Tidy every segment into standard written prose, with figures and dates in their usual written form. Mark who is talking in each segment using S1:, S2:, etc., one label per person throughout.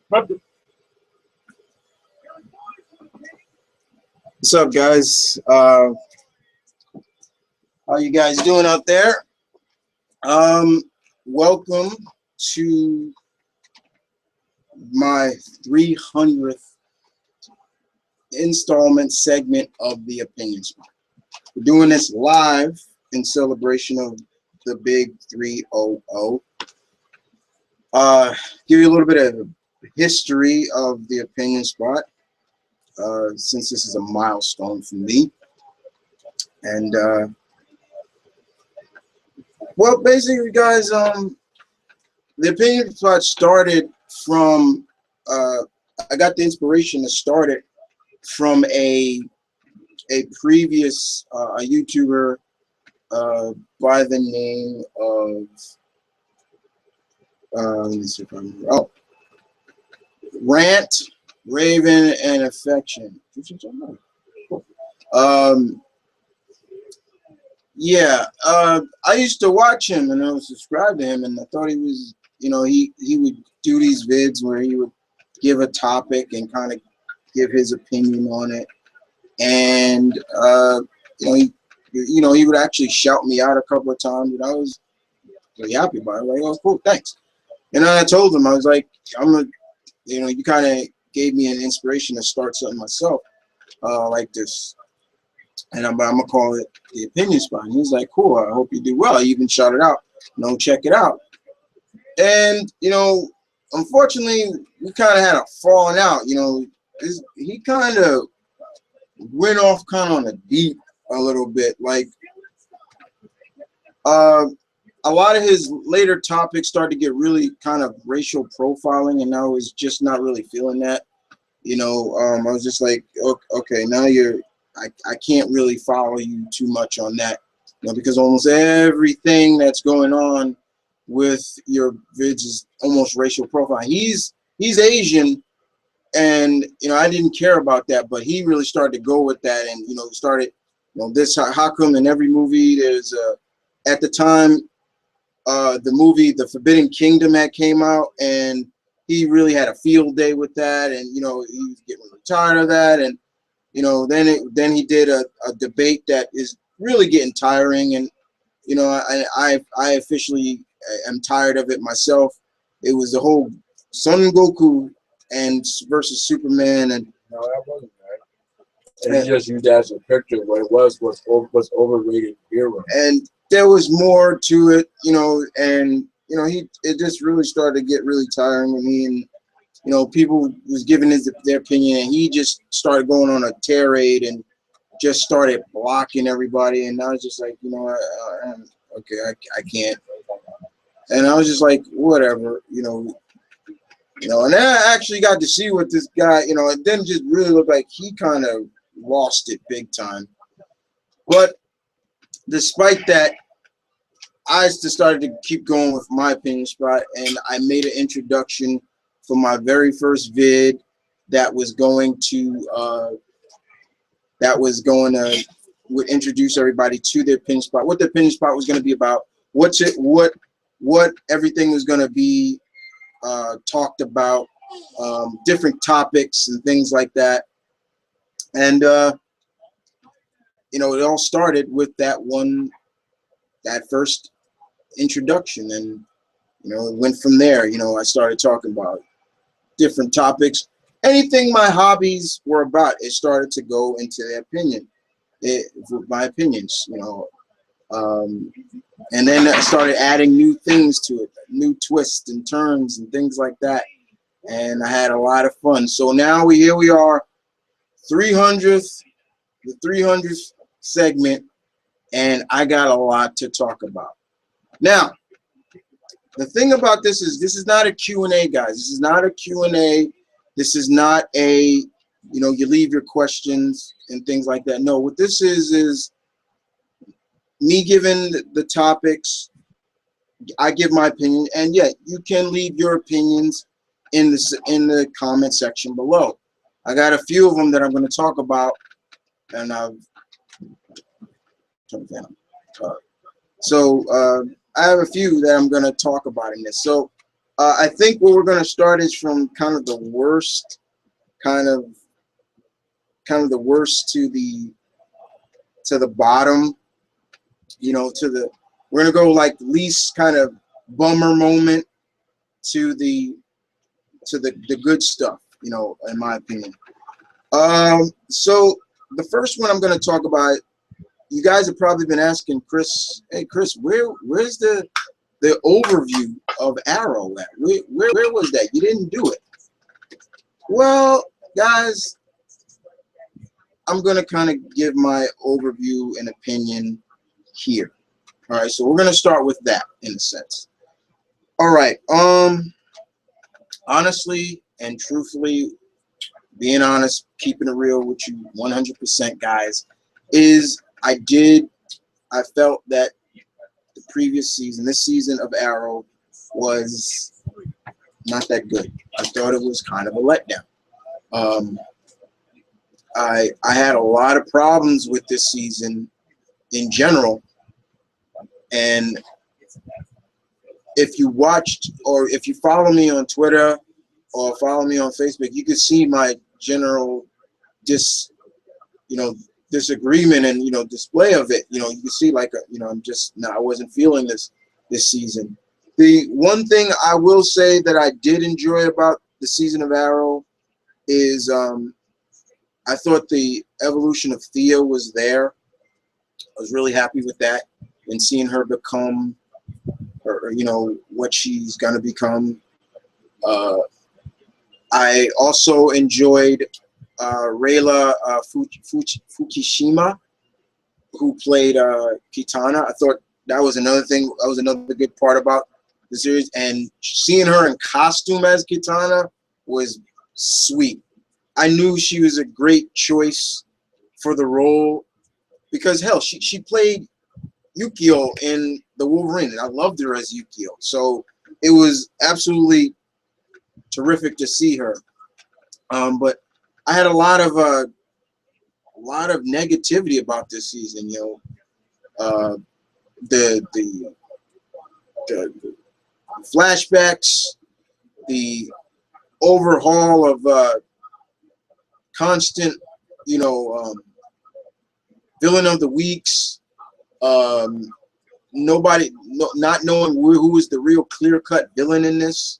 S1: What's up, guys? How you guys doing out there? Welcome to my 300th installment segment of the Opinion Spot. We're doing this live in celebration of the big 300. Give you a little bit of history of the Opinion Spot, since this is a milestone for me. And well, basically, guys, the Opinion Spot started from I got the inspiration to start it from a previous a YouTuber by the name of let me see if I'm Rant, Raven, and Affection. Yeah, I used to watch him and I was subscribed to him, and I thought he was, you know, he would do these vids where he would give a topic and kind of give his opinion on it, and he would actually shout me out a couple of times, and I was really happy about it. Like, oh, cool, thanks. And I told him, I was like, you kind of gave me an inspiration to start something myself like this. And I'm gonna call it the Opinion Spot. And he's like, cool, I hope you do well. He even shouted it out, check it out. And unfortunately, we kind of had a falling out. He kind of went off kind of on the deep a little bit. Like a lot of his later topics started to get really kind of racial profiling, and I was just not really feeling that. I was just like, okay, now I can't really follow you too much on that, because almost everything that's going on with your vids is almost racial profile. He's Asian, and I didn't care about that, but he really started to go with that, and started this, how come in every movie there's at the time the movie The Forbidden Kingdom that came out, and he really had a field day with that, and he was getting really tired of that, and then he did a debate that is really getting tiring, and I officially am tired of it myself. It was the whole Son Goku and versus Superman, and
S2: no, that wasn't right. And he just used that as a picture. What it was overrated era.
S1: And there was more to it, and it just really started to get really tiring with me, and people was giving their opinion, and he just started going on a tirade and just started blocking everybody, and I was just like, okay, I can't, and I was just like, whatever, and I actually got to see what this guy, it didn't just really look like he kind of lost it big time, but despite that, I just started to keep going with my Opinion Spot, and I made an introduction for my very first vid that was going to would introduce everybody to the Opinion Spot, what the Opinion Spot was going to be about, what everything was going to be talked about, different topics and things like that, and it all started with that first introduction, and it went from there. I started talking about different topics, anything my hobbies were about. It started to go into my opinions, and then I started adding new things to it, new twists and turns and things like that, and I had a lot of fun. So now here we are, the 300th segment, and I got a lot to talk about. Now, the thing about this is not a Q&A, guys. This is not a Q&A. This is not a, you leave your questions and things like that. No, what this is me giving the topics. I give my opinion, and yeah, you can leave your opinions in the comment section below. I got a few of them that I'm going to talk about, and I've turned it down. So I have a few that I'm going to talk about in this. So I think what we're going to start is from kind of the worst, kind of the worst to the bottom. You know, we're going to go like least kind of bummer moment to the good stuff. You know, in my opinion. So the first one I'm going to talk about. You guys have probably been asking Chris, hey Chris, where's the overview of Arrow at? Where was that? You didn't do it. Well, guys, I'm gonna kind of give my overview and opinion here. All right, so we're gonna start with that in a sense. All right, honestly and truthfully, being honest, keeping it real with you 100%, guys, is I felt that the previous season, this season of Arrow, was not that good. I thought it was kind of a letdown. I had a lot of problems with this season in general, and if you watched or if you follow me on Twitter or follow me on Facebook, you can see my general disagreement and display of it. You can see like I wasn't feeling this season. The one thing I will say that I did enjoy about the season of Arrow is I thought the evolution of Thea was there. I was really happy with that and seeing her become what she's gonna become. I also enjoyed Rayla Fukushima, who played Kitana. I thought that was another thing. That was another good part about the series. And seeing her in costume as Kitana was sweet. I knew she was a great choice for the role because, hell, she played Yukio in The Wolverine, and I loved her as Yukio. So it was absolutely terrific to see her. But I had a lot of negativity about this season. The flashbacks, the overhaul of constant, villain of the weeks, not knowing who is the real clear-cut villain in this.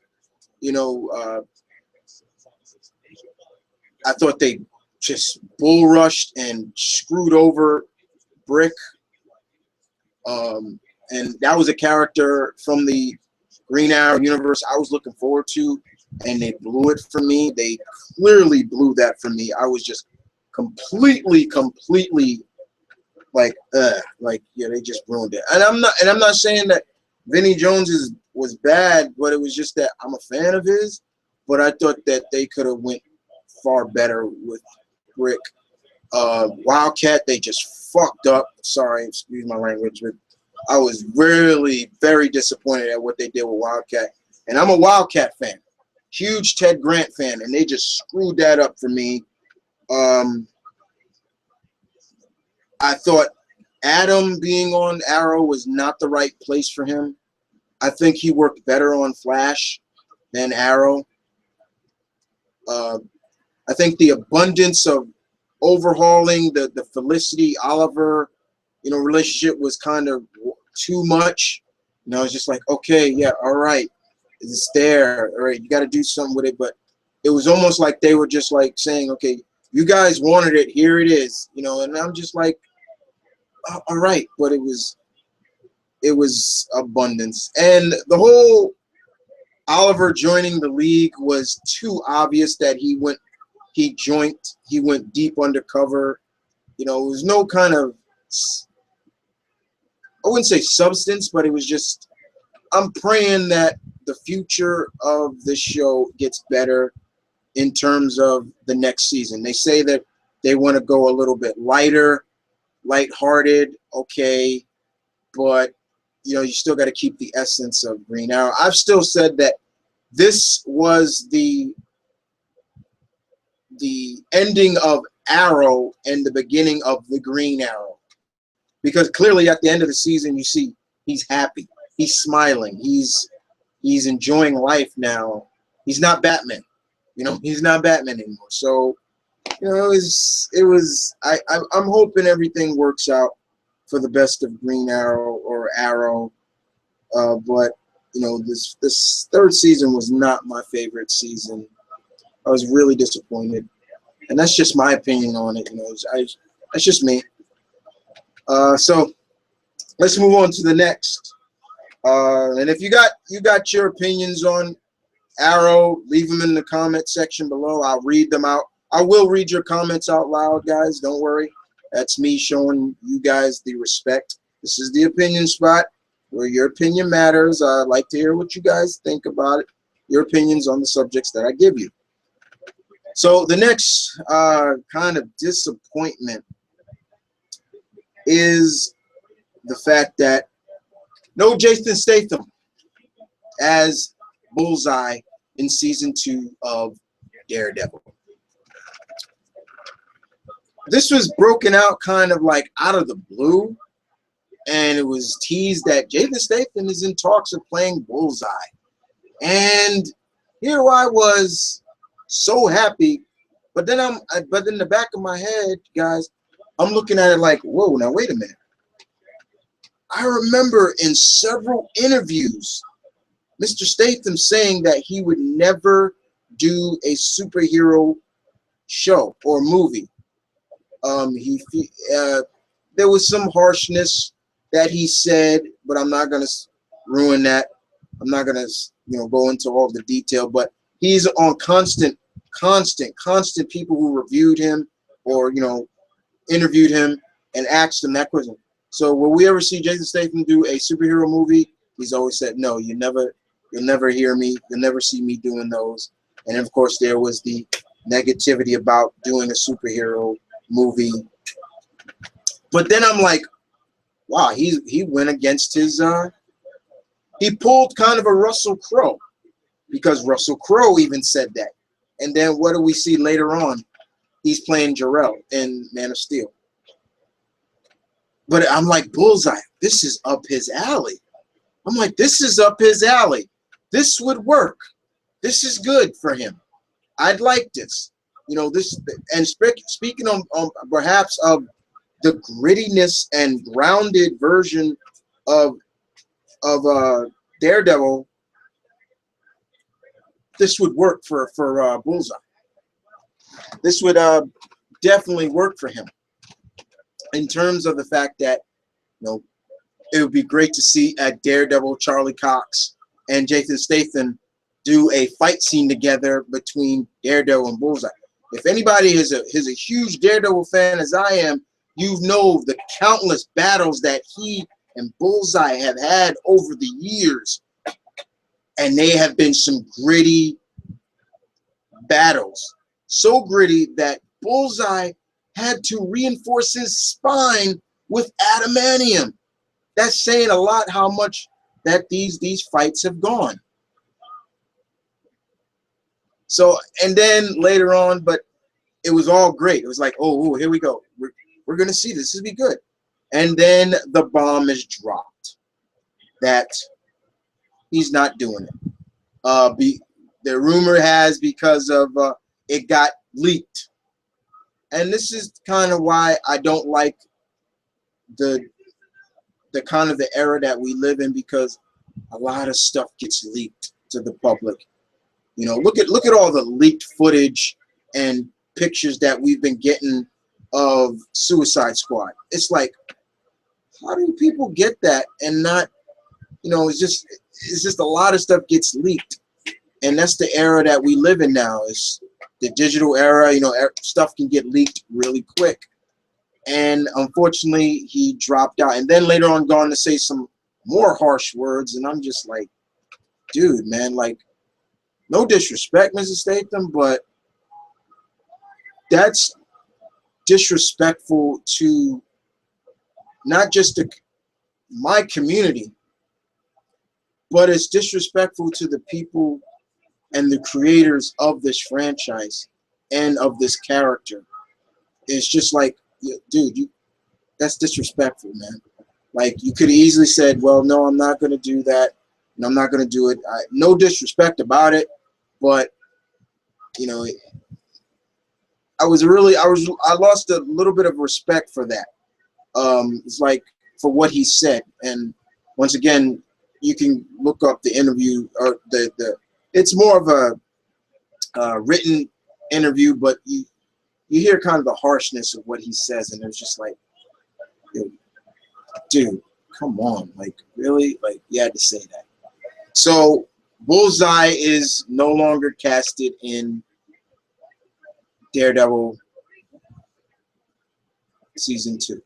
S1: I thought they just bull rushed and screwed over Brick. And that was a character from the Green Arrow universe I was looking forward to, and they blew it for me. They clearly blew that for me. I was just completely like they just ruined it. And I'm not saying that Vinnie Jones was bad, but it was just that I'm a fan of his. But I thought that they could have went far better with Brick. Wildcat, they just fucked up. Sorry, excuse my language, but I was really very disappointed at what they did with Wildcat. And I'm a Wildcat fan, huge Ted Grant fan, and they just screwed that up for me. I thought Adam being on Arrow was not the right place for him. I think he worked better on Flash than Arrow. I think the abundance of overhauling the Felicity Oliver, relationship was kind of too much. It's just like, okay, yeah, all right, it's there, all right, you got to do something with it. But it was almost like they were just like saying, okay, you guys wanted it, here it is, and I'm just like, all right. But it was abundance, and the whole Oliver joining the League was too obvious that he went deep undercover. It was no kind of, I wouldn't say substance, but it was just, I'm praying that the future of this show gets better in terms of the next season. They say that they want to go a little bit lighthearted, okay, but you still got to keep the essence of Green Arrow. I've still said that this was the ending of Arrow and the beginning of the Green Arrow, because clearly at the end of the season you see he's happy, he's smiling, he's he's enjoying life now. He's not Batman. You know, he's not Batman anymore. So, you know, I'm hoping everything works out for the best of Green Arrow or Arrow. But, you know, this third season was not my favorite season. I was really disappointed. And that's just my opinion on it. You know, that's just me. So let's move on to the next. And if you got your opinions on Arrow, leave them in the comment section below. I'll read them out. I will read your comments out loud, guys. Don't worry. That's me showing you guys the respect. This is the opinion spot where your opinion matters. I'd like to hear what you guys think about it, your opinions on the subjects that I give you. So the next kind of disappointment is the fact that no Jason Statham as Bullseye in season 2 of Daredevil. This was broken out kind of like out of the blue, and it was teased that Jason Statham is in talks of playing Bullseye. And here I was so happy, but then in the back of my head, guys, I'm looking at it like, whoa, now wait a minute. I remember in several interviews, Mr. Statham saying that he would never do a superhero show or movie. There was some harshness that he said, but I'm not gonna ruin that. I'm not gonna, you know, go into all the detail. But he's on constant people who reviewed him or, you know, interviewed him and asked him that question. So will we ever see Jason Statham do a superhero movie? He's always said, no, you'll never hear me. You'll never see me doing those. And of course, there was the negativity about doing a superhero movie. But then I'm like, wow, he went against his, he pulled kind of a Russell Crowe, because Russell Crowe even said that. And then what do we see later on? He's playing Jor-El in Man of Steel. But I'm like, Bullseye, this is up his alley. I'm like, this is up his alley. This would work. This is good for him. I'd like this. You know, this, and speaking on perhaps of the grittiness and grounded version of Daredevil, this would work for Bullseye. This would definitely work for him. In terms of the fact that, you know, it would be great to see at Daredevil, Charlie Cox and Jason Statham do a fight scene together between Daredevil and Bullseye. If anybody is a huge Daredevil fan as I am, you know the countless battles that he and Bullseye have had over the years. And they have been some gritty battles. So gritty that Bullseye had to reinforce his spine with adamantium. That's saying a lot how much that these fights have gone. So, and then later on, but it was all great. It was like, oh, here we go. We're going to see this. This will be good. And then the bomb is dropped that he's not doing it. The rumor has because of it got leaked. And this is kind of why I don't like the kind of the era that we live in, because a lot of stuff gets leaked to the public. You know, look at all the leaked footage and pictures that we've been getting of Suicide Squad. It's like, how do people get that and not, you know, it's just a lot of stuff gets leaked. And that's the era that we live in now. It's the digital era. You know, stuff can get leaked really quick. And unfortunately, he dropped out. And then later on, gone to say some more harsh words. And I'm just like, dude, man, like, no disrespect, Mrs. Statham, but that's disrespectful to not just my community, but it's disrespectful to the people and the creators of this franchise and of this character. It's just like, dude, that's disrespectful, man. Like, you could have easily said, well, no, I'm not going to do that. and I'm not gonna do it. No disrespect about it, but you know, I lost a little bit of respect for that. It's like for what he said, and once again, you can look up the interview or it's more of a written interview, but you hear kind of the harshness of what he says, and it's just like, dude, come on, like really, like you had to say that. So Bullseye is no longer casted in Daredevil season 2.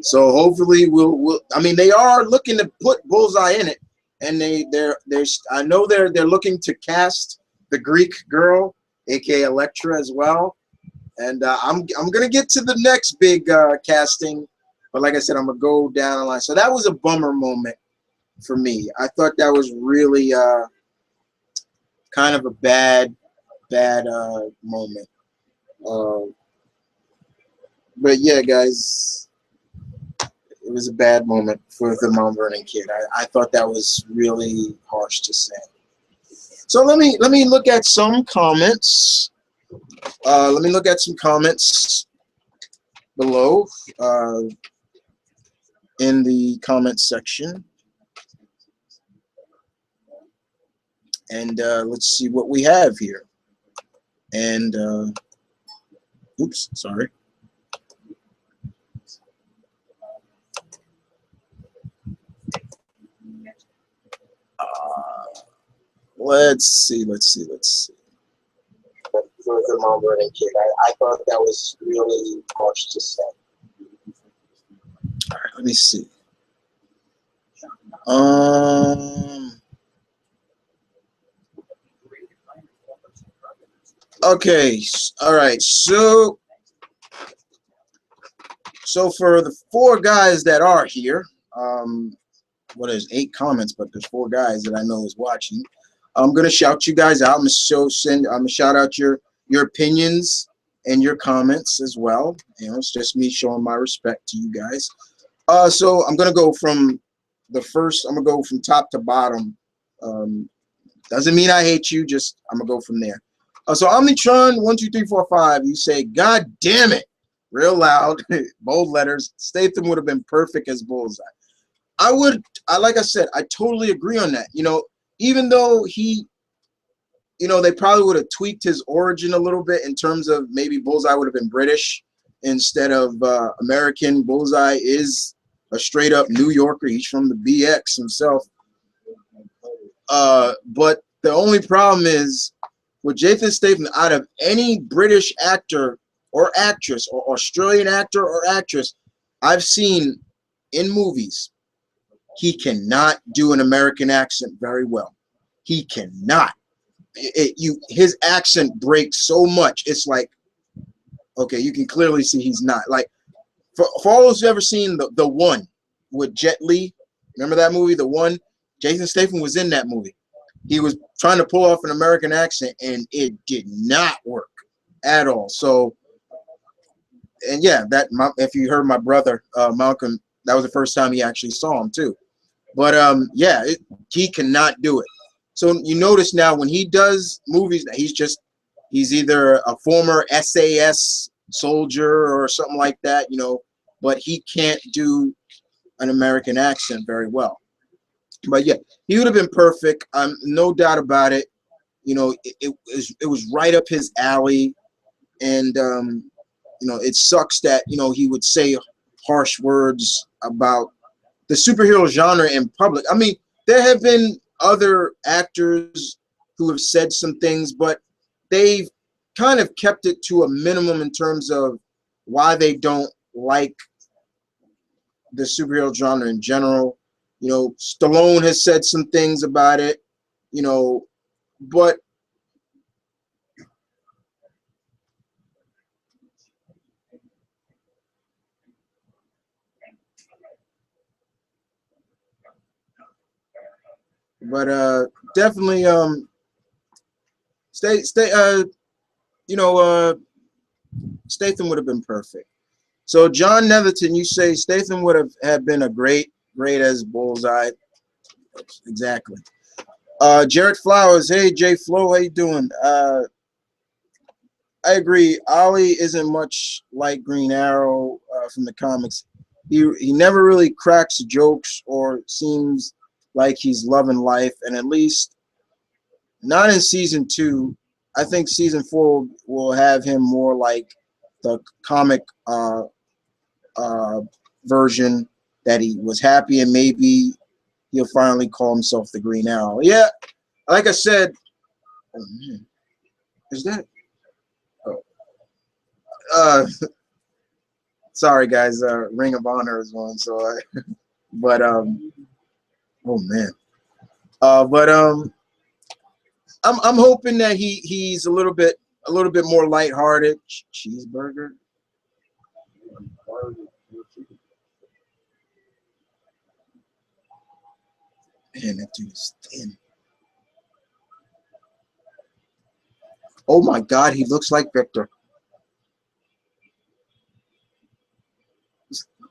S1: So hopefully we'll I mean, they are looking to put Bullseye in it, and I know they're looking to cast the Greek girl, aka Elektra, as well. And I'm gonna get to the next big casting, but like I said, I'm gonna go down the line. So that was a bummer moment for me. I thought that was really kind of a bad moment. But yeah, guys, it was a bad moment for the TheMtVernonKid. I thought that was really harsh to say. So let me look at some comments. Let me look at some comments below in the comment section. And let's see what we have here. And oops, sorry. Let's see. For the TheMtVernonKid, I thought that was really harsh to say. All right, let me see. Okay. All right. So for the 4 guys that are here, well, there's 8 comments, but there's 4 guys that I know is watching. I'm gonna shout you guys out. I'm gonna shout out your opinions and your comments as well. You know, it's just me showing my respect to you guys. So I'm gonna go from the first. I'm gonna go from top to bottom. Doesn't mean I hate you. Just I'm gonna go from there. So Omnitron 1 2 3 4 5. You say, "God damn it!" real loud, bold letters. Statham would have been perfect as Bullseye. Like I said, I totally agree on that. You know, even though he, you know, they probably would have tweaked his origin a little bit in terms of maybe Bullseye would have been British instead of American. Bullseye is a straight up New Yorker. He's from the BX himself. But the only problem is with Jason Statham, out of any British actor or actress or Australian actor or actress I've seen in movies, he cannot do an American accent very well. He cannot. His accent breaks so much. It's like, okay, you can clearly see he's not. Like, for all those who've ever seen the One with Jet Li, remember that movie, The One? Jason Statham was in that movie. He was trying to pull off an American accent, and it did not work at all. So, and yeah, if you heard my brother Malcolm, that was the first time he actually saw him too. But yeah, he cannot do it. So you notice now when he does movies, he's either a former SAS soldier or something like that, you know, but he can't do an American accent very well. But yeah, he would have been perfect. No doubt about it. You know, it was right up his alley, and you know, it sucks that, you know, he would say harsh words about the superhero genre in public. I mean, there have been other actors who have said some things, but they've kind of kept it to a minimum in terms of why they don't like the superhero genre in general. You know, Stallone has said some things about it, you know, but definitely you know, Statham would have been perfect. So John Netherton, you say Statham would have been a great as Bullseye. Exactly. Jared Flowers, hey Jay Flo, how you doing? I agree. Ollie isn't much like Green Arrow from the comics. He never really cracks jokes or seems like he's loving life, and at least not in season 2. I think season 4 will have him more like the comic uh, version, that he was happy, and maybe he'll finally call himself the Green Arrow. Yeah, like I said, oh man, is that? Oh, sorry guys, Ring of Honor is on, so but oh man, but I'm hoping that he's a little bit more lighthearted. Cheeseburger. Man, that dude is thin. Oh my God, he looks like Victor.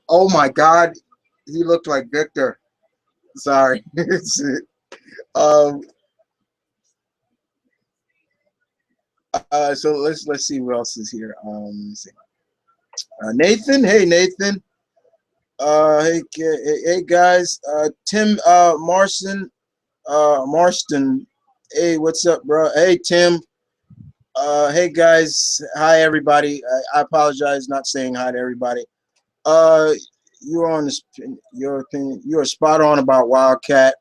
S1: Oh my God, he looked like Victor. Sorry. um. So let's see who else is here. Let's see. Nathan. Hey Nathan. Hey guys. Tim. Marston. Hey, what's up, bro? Hey Tim. Hey guys. Hi everybody. I apologize not saying hi to everybody. Uh, you're on this. Your opinion. You are spot on about Wildcat.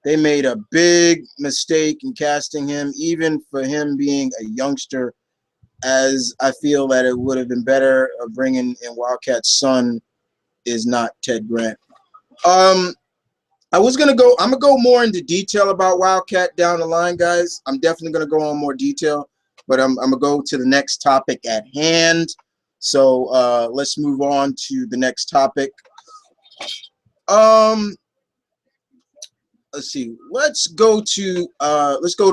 S1: They made a big mistake in casting him, even for him being a youngster. As I feel that it would have been better bringing in Wildcat's son is not Ted Grant. Um, I was gonna go. I'm gonna go more into detail about Wildcat down the line, guys. I'm definitely gonna go on more detail, but I'm gonna go to the next topic at hand. So let's move on to the next topic. Um, let's see. Let's go to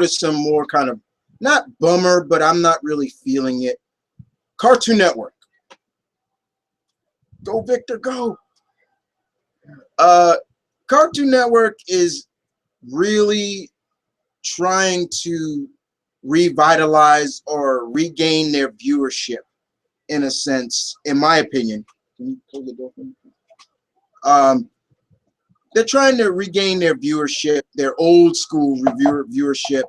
S1: some more kind of not bummer, but I'm not really feeling it. Cartoon Network. Go Victor, go. Uh, Cartoon Network is really trying to revitalize or regain their viewership, in a sense, in my opinion. Can you close the door for me? They're trying to regain their viewership, their old school viewership,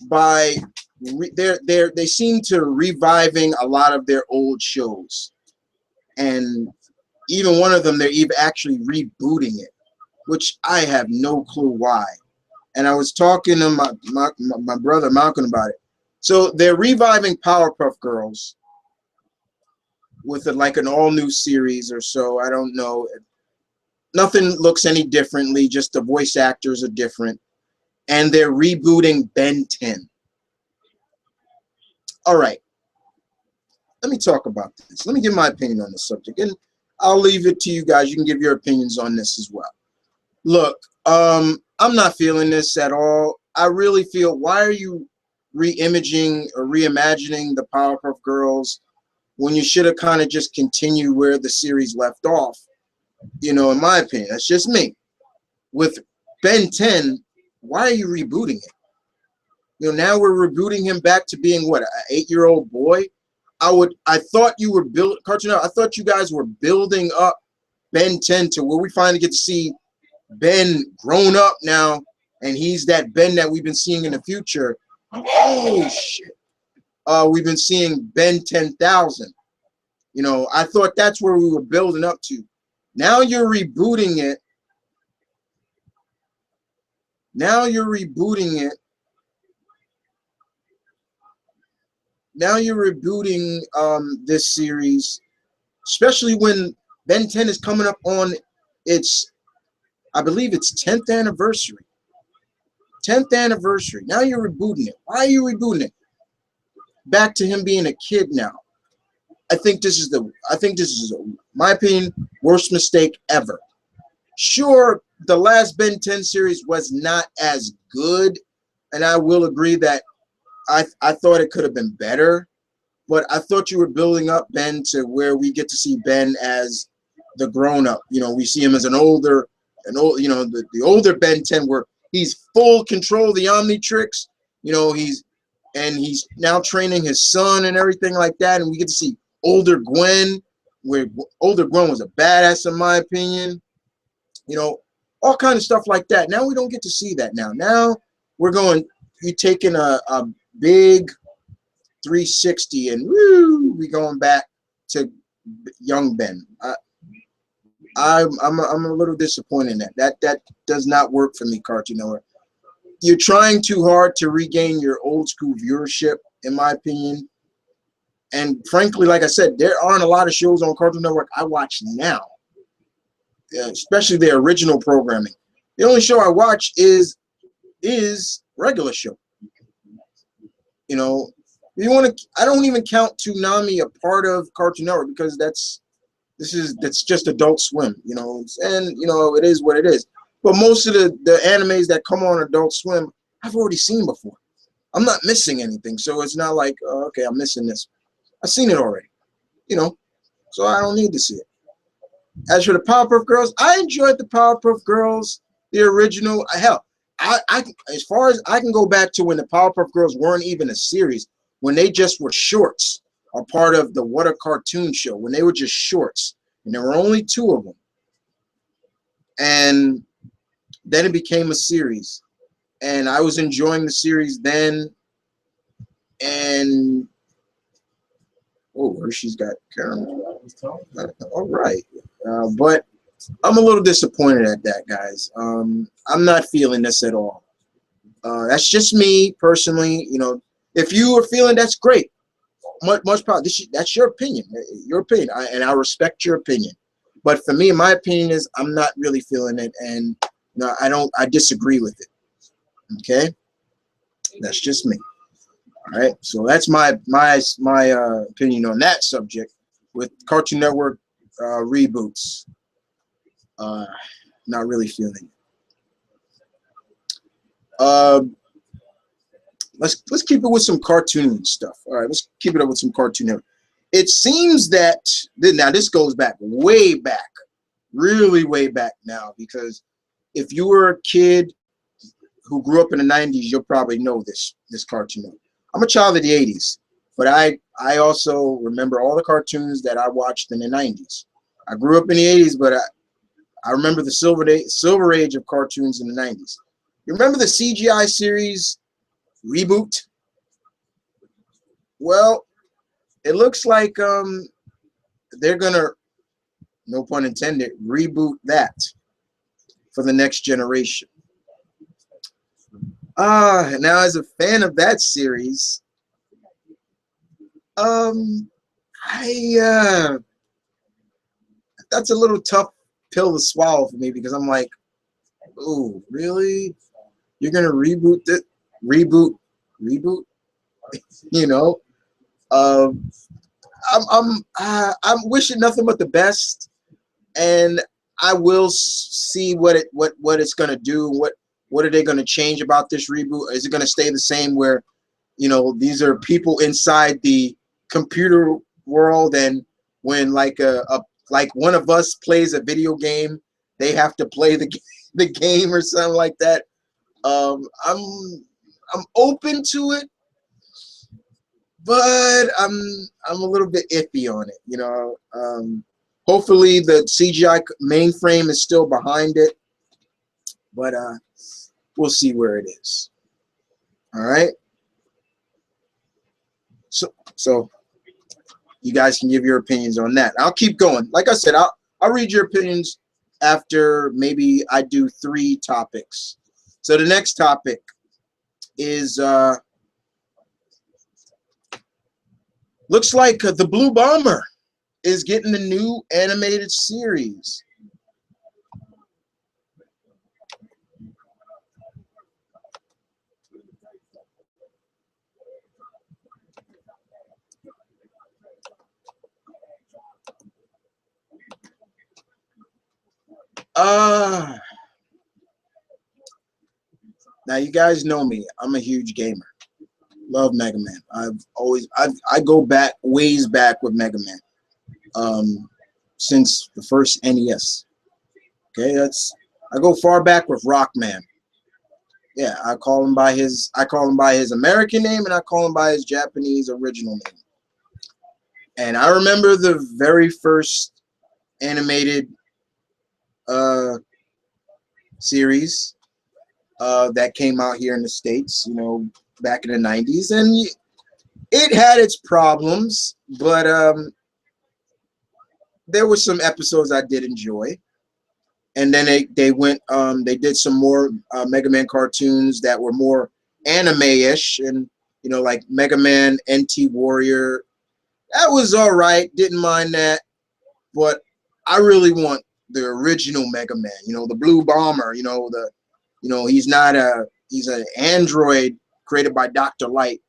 S1: by they seem to reviving a lot of their old shows, and even one of them they're even actually rebooting it, which I have no clue why. And I was talking to my brother Malcolm about it. So they're reviving Powerpuff Girls with like an all new series or so. I don't know. Nothing looks any differently. Just the voice actors are different, and they're rebooting Ben 10. All right, let me talk about this. Let me give my opinion on this subject, and I'll leave it to you guys. You can give your opinions on this as well. Look, I'm not feeling this at all. I really feel, why are you re-imaging or reimagining the Powerpuff Girls when you should have kind of just continued where the series left off? You know, in my opinion, that's just me. With Ben 10, why are you rebooting it? You know, now we're rebooting him back to being what, an 8-year-old boy? I thought you were I thought you guys were building up Ben 10 to where we finally get to see Ben grown up now, and he's that Ben that we've been seeing in the future. Oh shit. We've been seeing Ben 10,000. You know, I thought that's where we were building up to. Now you're rebooting it. Now you're rebooting it. Now you're rebooting this series, especially when Ben 10 is coming up on its, I believe it's 10th anniversary. 10th anniversary. Now you're rebooting it. Why are you rebooting it? Back to him being a kid now. I think this is my opinion, worst mistake ever. Sure, the last Ben 10 series was not as good, and I will agree that I thought it could have been better, but I thought you were building up Ben to where we get to see Ben as the grown-up. You know, we see him as an older an old, you know, the older Ben 10 where he's full control of the Omnitrix. You know, he's now training his son and everything like that, and we get to see older Gwen, where older Gwen was a badass in my opinion. You know, all kind of stuff like that. Now we don't get to see that now. Now you're taking a big 360 and woo, we going back to young Ben. I'm a little disappointed in that. That does not work for me, Cartoon Network. You're trying too hard to regain your old school viewership, in my opinion. And frankly, like I said, there aren't a lot of shows on Cartoon Network I watch now, especially their original programming. The only show I watch is regular show. You know, you want to? I don't even count Toonami a part of Cartoon Network because that's just Adult Swim. You know, and you know it is what it is. But most of the animes that come on Adult Swim, I've already seen before. I'm not missing anything, so it's not like okay, I'm missing this. I've seen it already. You know, so I don't need to see it. As for the Powerpuff Girls, I enjoyed the Powerpuff Girls, the original. Hell, I as far as I can go back to when the Powerpuff Girls weren't even a series, when they just were shorts, a part of the What a Cartoon Show, when they were just shorts, and there were only 2 of them, and then it became a series, and I was enjoying the series then, and oh, Hershey's got caramel. All right, but I'm a little disappointed at that, guys. I'm not feeling this at all. That's just me personally. You know, if you are feeling that's great, much power. That's your opinion. Your opinion, and I respect your opinion. But for me, my opinion is I'm not really feeling it, and no, I disagree with it. Okay, that's just me. All right, so that's my opinion on that subject with Cartoon Network reboots. Not really feeling it. Let's keep it with some cartoon stuff. All right, let's keep it up with some Cartoon Network. It seems that now this goes back way back, really way back now, because if you were a kid who grew up in the 90s, you'll probably know this cartoon network. I'm a child of the 80s, but I also remember all the cartoons that I watched in the 90s. I grew up in the 80s, but I remember the silver age of cartoons in the 90s. You remember the CGI series Reboot? Well, it looks like they're gonna, no pun intended, reboot that for the next generation. Now as a fan of that series, that's a little tough pill to swallow for me because I'm like, oh, really? You're gonna reboot it? Reboot? You know? I'm wishing nothing but the best, and I will see what it's gonna do. What are they gonna change about this reboot? Is it gonna stay the same where, you know, these are people inside the computer world, and when like like one of us plays a video game, they have to play the game or something like that. I'm open to it, but I'm a little bit iffy on it. You know, hopefully the CGI mainframe is still behind it, but we'll see where it is. All right. So you guys can give your opinions on that. I'll keep going. Like I said, I'll read your opinions after maybe I do 3 topics. So the next topic is looks like the Blue Bomber is getting a new animated series. Now you guys know me. I'm a huge gamer. Love Mega Man. I go back ways back with Mega Man. Since the first NES. Okay, I go far back with Rockman. Yeah, I call him by his American name, and I call him by his Japanese original name. And I remember the very first animated series that came out here in the States, you know, back in the 90s, and it had its problems, but there were some episodes I did enjoy. And then they did some more Mega Man cartoons that were more anime-ish, and you know, like Mega Man NT Warrior. That was all right, didn't mind that, but I really want the original Mega Man. You know, the Blue Bomber. You know, he's an android created by Dr. Light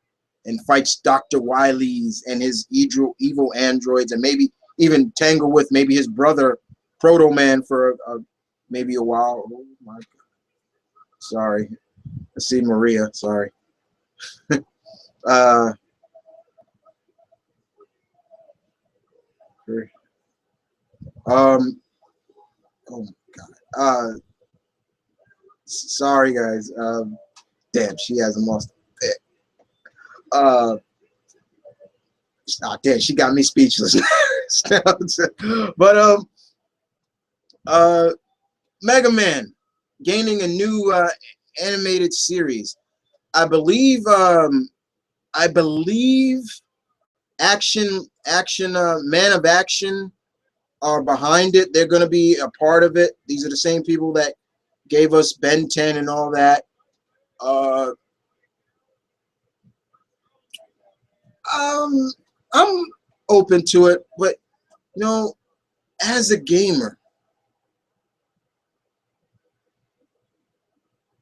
S1: and fights Dr. Wily's and his evil androids, and maybe even tangle with maybe his brother Proto Man for maybe a while. Oh my God. Sorry. I see Maria. Sorry. Oh my God. Sorry guys. Damn, she hasn't lost a bit. Damn, she got me speechless. But Mega Man gaining a new animated series. I believe Man of Action are behind it. They're going to be a part of it. These are the same people that gave us Ben 10 and all that. I'm open to it, but you know, as a gamer,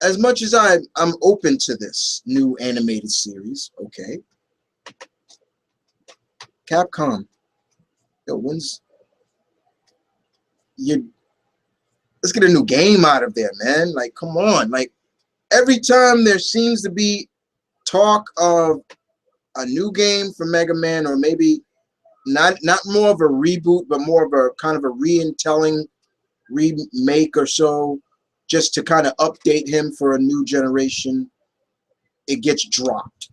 S1: as much as I'm open to this new animated series, okay. Capcom, yo, let's get a new game out of there, man. Like, come on. Like, every time there seems to be talk of a new game for Mega Man, or maybe not more of a reboot, but more of a kind of a retelling, remake or so, just to kind of update him for a new generation, it gets dropped.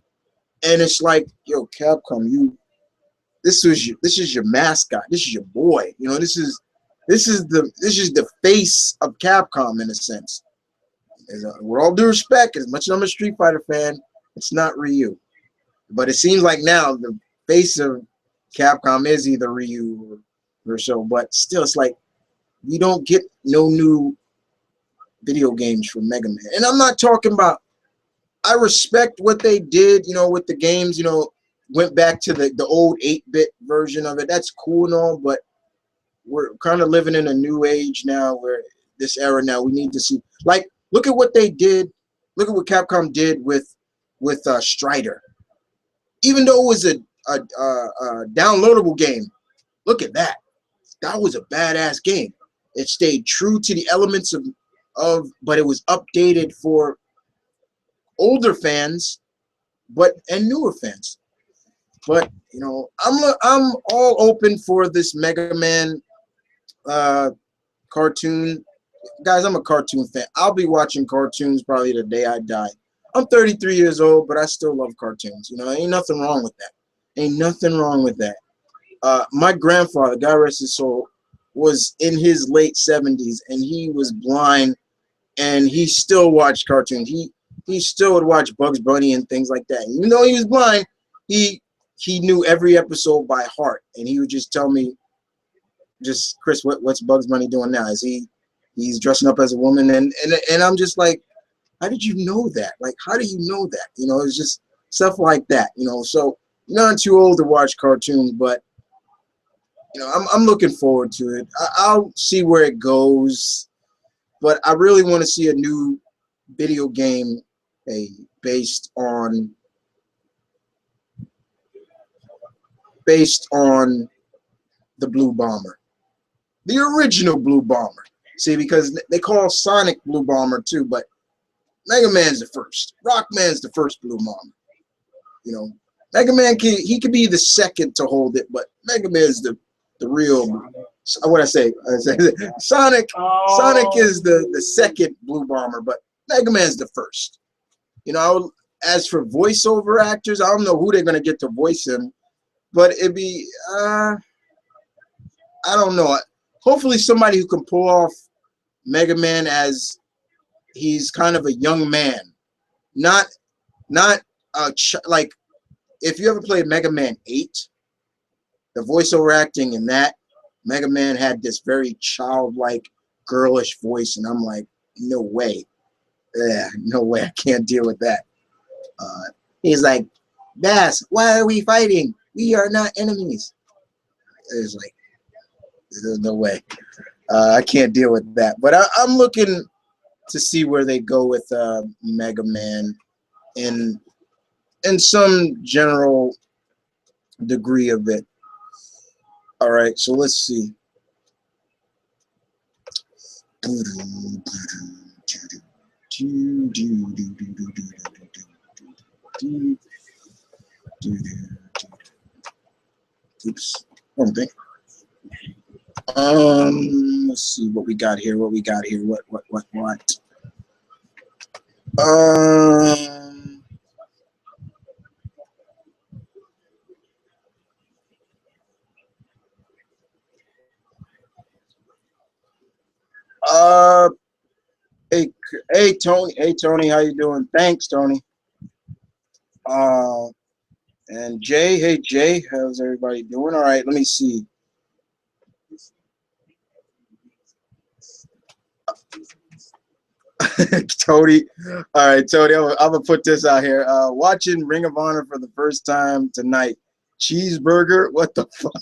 S1: And it's like, yo, Capcom, this is your mascot, this is your boy, you know, this is the face of Capcom in a sense. With all due respect, as much as I'm a Street Fighter fan, it's not Ryu. But it seems like now the face of Capcom is either Ryu or so. But still, it's like we don't get no new video games from Mega Man. And I'm not talking about, I respect what they did, you know, with the games, you know, went back to the old 8-bit version of it. That's cool and all, but we're kind of living in a new age now, where this era now, we need to see, like, look at what they did. Look at what Capcom did with Strider. Even though it was a downloadable game, look at that. That was a badass game. It stayed true to the elements of, but it was updated for older fans, and newer fans. But you know, I'm all open for this Mega Man cartoon. Guys, I'm a cartoon fan. I'll be watching cartoons probably the day I die. I'm 33 years old, but I still love cartoons. You know, ain't nothing wrong with that. Ain't nothing wrong with that. My grandfather, God rest his soul, was in his late 70s, and he was blind, and he still watched cartoons. He still would watch Bugs Bunny and things like that. Even though he was blind, he knew every episode by heart, and he would just tell me, just, Chris, what's Bugs Bunny doing now? He's dressing up as a woman, and I'm just like, how did you know that? Like, how do you know that? You know, it's just stuff like that, you know. So you're not too old to watch cartoons, but you know, I'm looking forward to it. I'll see where it goes, but I really want to see a new video game based on the Blue Bomber, the original Blue Bomber. See, because they call Sonic Blue Bomber too, but Mega Man's the first. Rockman's the first Blue Bomber. You know, Mega Man he could be the second to hold it, but Mega Man's the real what I say? Sonic. Sonic is the second Blue Bomber, but Mega Man's the first. You know, as for voiceover actors, I don't know who they're gonna get to voice him, but it'd be I don't know. Hopefully, somebody who can pull off Mega Man as he's kind of a young man, not like if you ever played Mega Man 8, the voiceover acting in that Mega Man had this very childlike, girlish voice, and I'm like, no way, yeah, no way, I can't deal with that. He's like, Bass, why are we fighting? We are not enemies. It's like, there's no way. I can't deal with that. But I'm looking to see where they go with Mega Man in some general degree of it. All right, so let's see. Oops, one thing. Let's see what we got here. What we got here. What? Hey, hey, Tony. Hey, Tony. How you doing? Thanks, Tony. And Jay. Hey, Jay. How's everybody doing? All right. Let me see. Tony. All right, Tony. I'm gonna put this out here. Watching Ring of Honor for the first time tonight. Cheeseburger. What the fuck?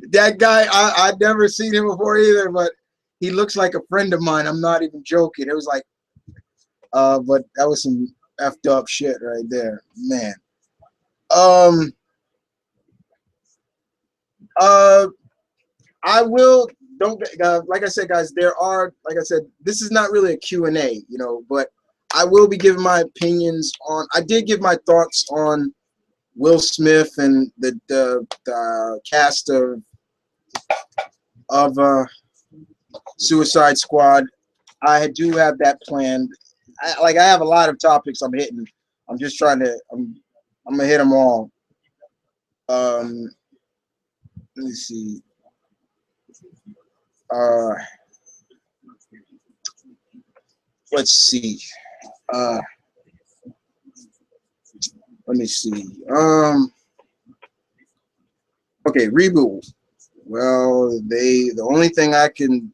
S1: That guy. I'd never seen him before either, but he looks like a friend of mine. I'm not even joking. It was like, but that was some effed up shit right there, man. I will. Don't like I said, guys. There are, like I said, this is not really a Q&A, you know, but I will be giving my opinions on. I did give my thoughts on Will Smith and the cast of Suicide Squad. I do have that planned. I have a lot of topics I'm hitting. I'm just trying to. I'm gonna hit them all. Let me see. Let's see. Let me see. Okay, reboot. Well, the only thing I can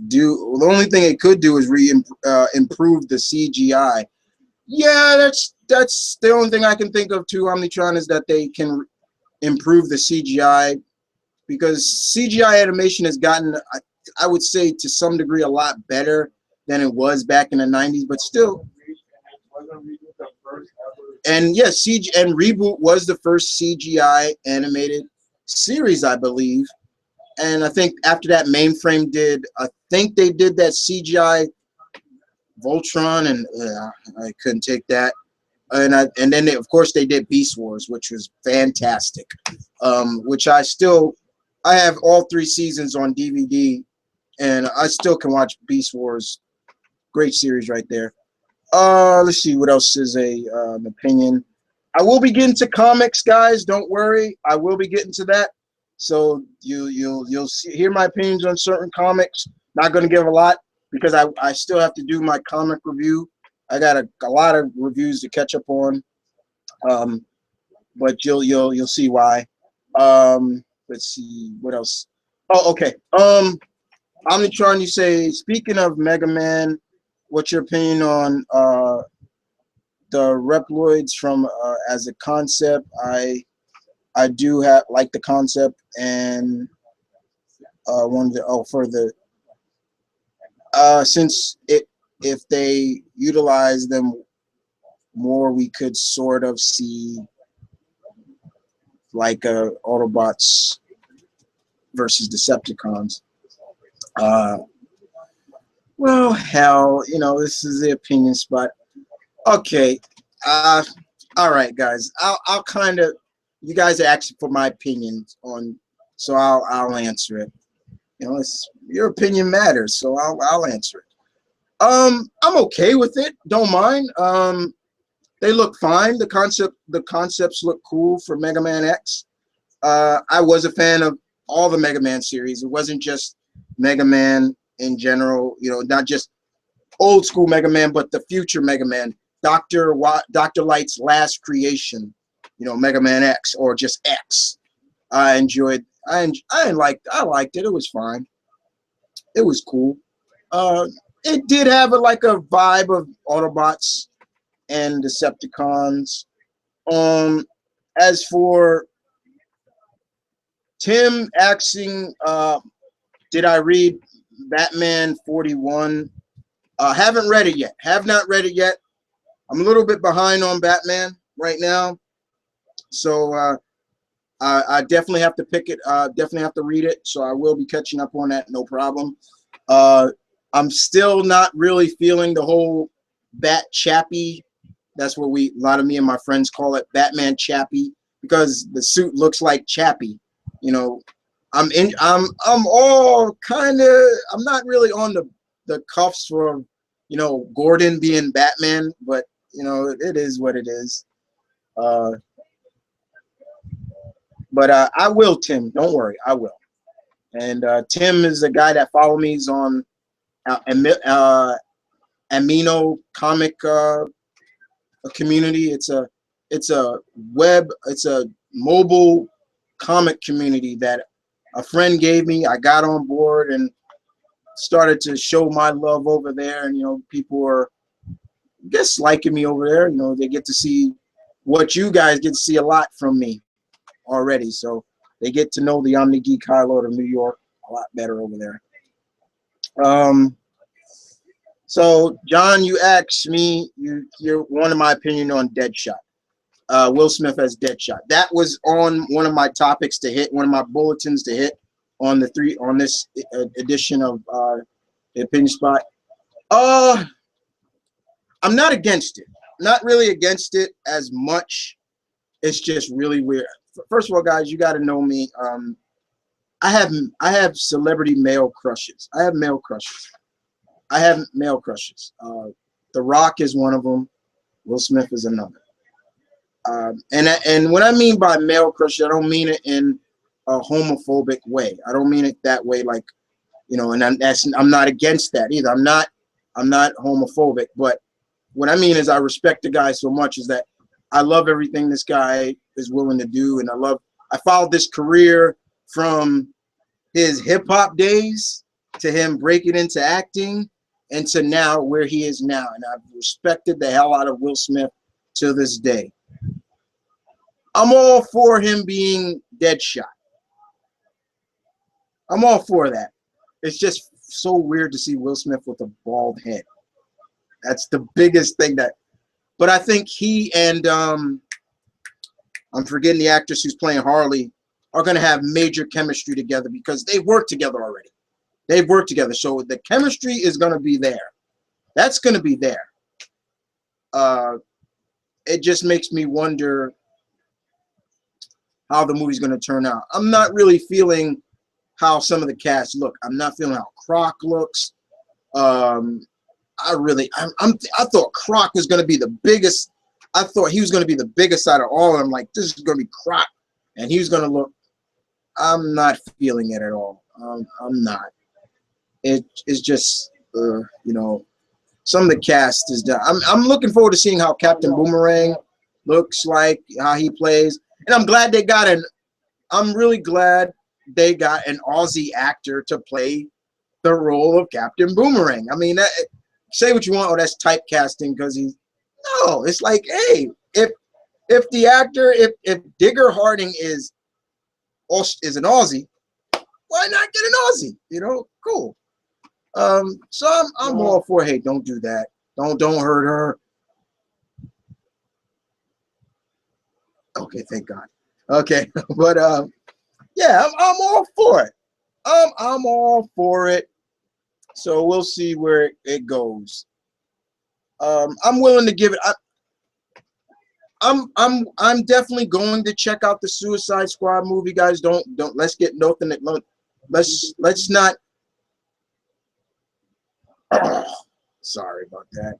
S1: do, the only thing it could do is improve the CGI. Yeah, that's the only thing I can think of too, Omnitron, is that they can improve the CGI, because CGI animation has gotten, I would say, to some degree, a lot better than it was back in the 90s, but still. And yes, and Reboot was the first CGI animated series, I believe. And I think after that, Mainframe did, I think they did that CGI Voltron, and I couldn't take that. And then of course they did Beast Wars, which was fantastic. Which I have all 3 seasons on DVD, and I still can watch Beast Wars. Great series right there. Let's see what else is an opinion. I will be getting to comics, guys. Don't worry, I will be getting to that. So you'll hear my opinions on certain comics. Not going to give a lot because I still have to do my comic review. I got a lot of reviews to catch up on. But you'll see why. Let's see what else. Oh, okay. Omnitron, you say, speaking of Mega Man, what's your opinion on the Reploids from as a concept? I do like the concept, and since if they utilize them more, we could sort of see like Autobots versus Decepticons. Well, hell, this is the opinion spot. Okay. All right, guys. I'll kind of, you guys are asking for my opinions on so I'll answer it. You know, it's your opinion matters, so I'll answer it. I'm okay with it. Don't mind. They look fine. The concepts look cool for Mega Man X. I was a fan of all the Mega Man series. It wasn't just Mega Man in general. You know, not just old school Mega Man, but the future Mega Man. Dr. Light's last creation. You know, Mega Man X or just X. I enjoyed. I liked it. It was fine. It was cool. It did have like a vibe of Autobots and Decepticons. As for Tim asking, did I read Batman 41? Haven't read it yet. Have not read it yet. I'm a little bit behind on Batman right now, so I definitely have to pick it. Definitely have to read it. So I will be catching up on that. No problem. I'm still not really feeling the whole Bat Chappie. That's what a lot of me and my friends call it, Batman Chappie, because the suit looks like Chappie. You know, I'm all kind of. I'm not really on the cuffs for, you know, Gordon being Batman, but you know, it is what it is. But I will, Tim. Don't worry, I will. And Tim is a guy that follows me. He's on Amino Comic community. It's a mobile comic community that a friend gave me. I got on board and started to show my love over there. And you know, people are, I guess, liking me over there. You know, they get to see what you guys get to see a lot from me already. So they get to know the Omni Geek High Lord of New York a lot better over there. So John, you asked me, you wanted my opinion on Deadshot. Will Smith as Deadshot. That was on one of my topics to hit, one of my bulletins to hit on this edition of the Opinion Spot. I'm not against it. Not really against it as much. It's just really weird. First of all, guys, you got to know me. I have celebrity male crushes. I have male crushes. The Rock is one of them. Will Smith is another. And what I mean by male crush, I don't mean it in a homophobic way. I don't mean it that way, like, you know. And I'm not against that either. I'm not homophobic. But what I mean is, I respect the guy so much is that I love everything this guy is willing to do, and I followed this career from his hip hop days to him breaking into acting, and to now where he is now. And I've respected the hell out of Will Smith to this day. I'm all for him being Deadshot. I'm all for that. It's just so weird to see Will Smith with a bald head. That's the biggest thing but I think he and I'm forgetting the actress who's playing Harley are going to have major chemistry together because they've worked together already. They've worked together. So the chemistry is going to be there. That's going to be there. It just makes me wonder how the movie's going to turn out. I'm not really feeling how some of the cast look. I'm not feeling how Croc looks. I thought Croc was going to be the biggest. I thought he was going to be the biggest out of all of them. Like, this is going to be Croc, and he was going to look. I'm not feeling it at all. I'm not. It's just, you know, some of the cast is done. I'm looking forward to seeing how Captain Boomerang looks like, how he plays, and I'm glad they got I'm really glad they got an Aussie actor to play the role of Captain Boomerang. I mean, say what you want, oh, that's typecasting because no, it's like, hey, if the actor, if Digger Harding is an Aussie, why not get an Aussie? You know, cool. So I'm all for, hey, don't do that. Don't hurt her. Okay, thank God. Okay, but yeah, I'm all for it. I'm all for it. So we'll see where it goes. I'm willing to give it. I'm definitely going to check out the Suicide Squad movie, guys. Don't let's get nothing. Let's not. Sorry about that.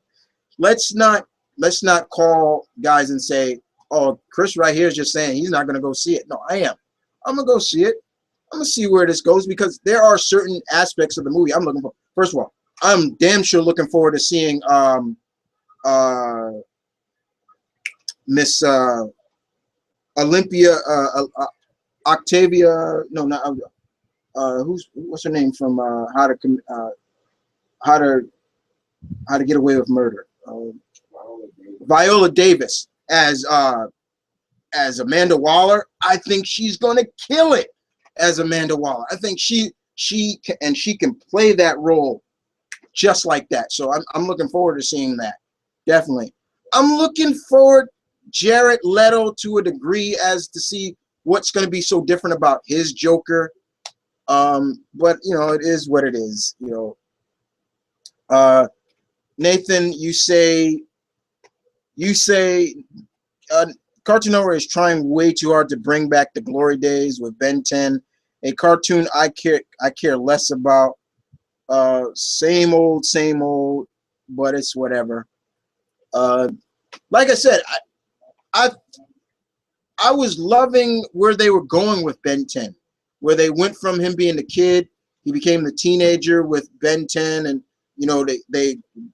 S1: Let's not call guys and say, oh, Chris right here is just saying he's not going to go see it. No, I am. I'm going to go see it. I'm going to see where this goes, because there are certain aspects of the movie I'm looking for. First of all, I'm damn sure looking forward to seeing Miss Olympia Octavia. No, not what's her name from how to Get Away with Murder. Viola Davis as Amanda Waller. I think she's gonna kill it as Amanda Waller. I think she can play that role just like that. So I'm looking forward to seeing that. Definitely. I'm looking forward Jared Leto to a degree as to see what's going to be so different about his Joker. But you know, it is what it is. You know, Nathan, you say Cartoon Network is trying way too hard to bring back the glory days with Ben 10, a cartoon I care less about. Same old, but it's whatever. Like I said, I was loving where they were going with Ben 10, where they went from him being the kid, he became the teenager with Ben 10, and you know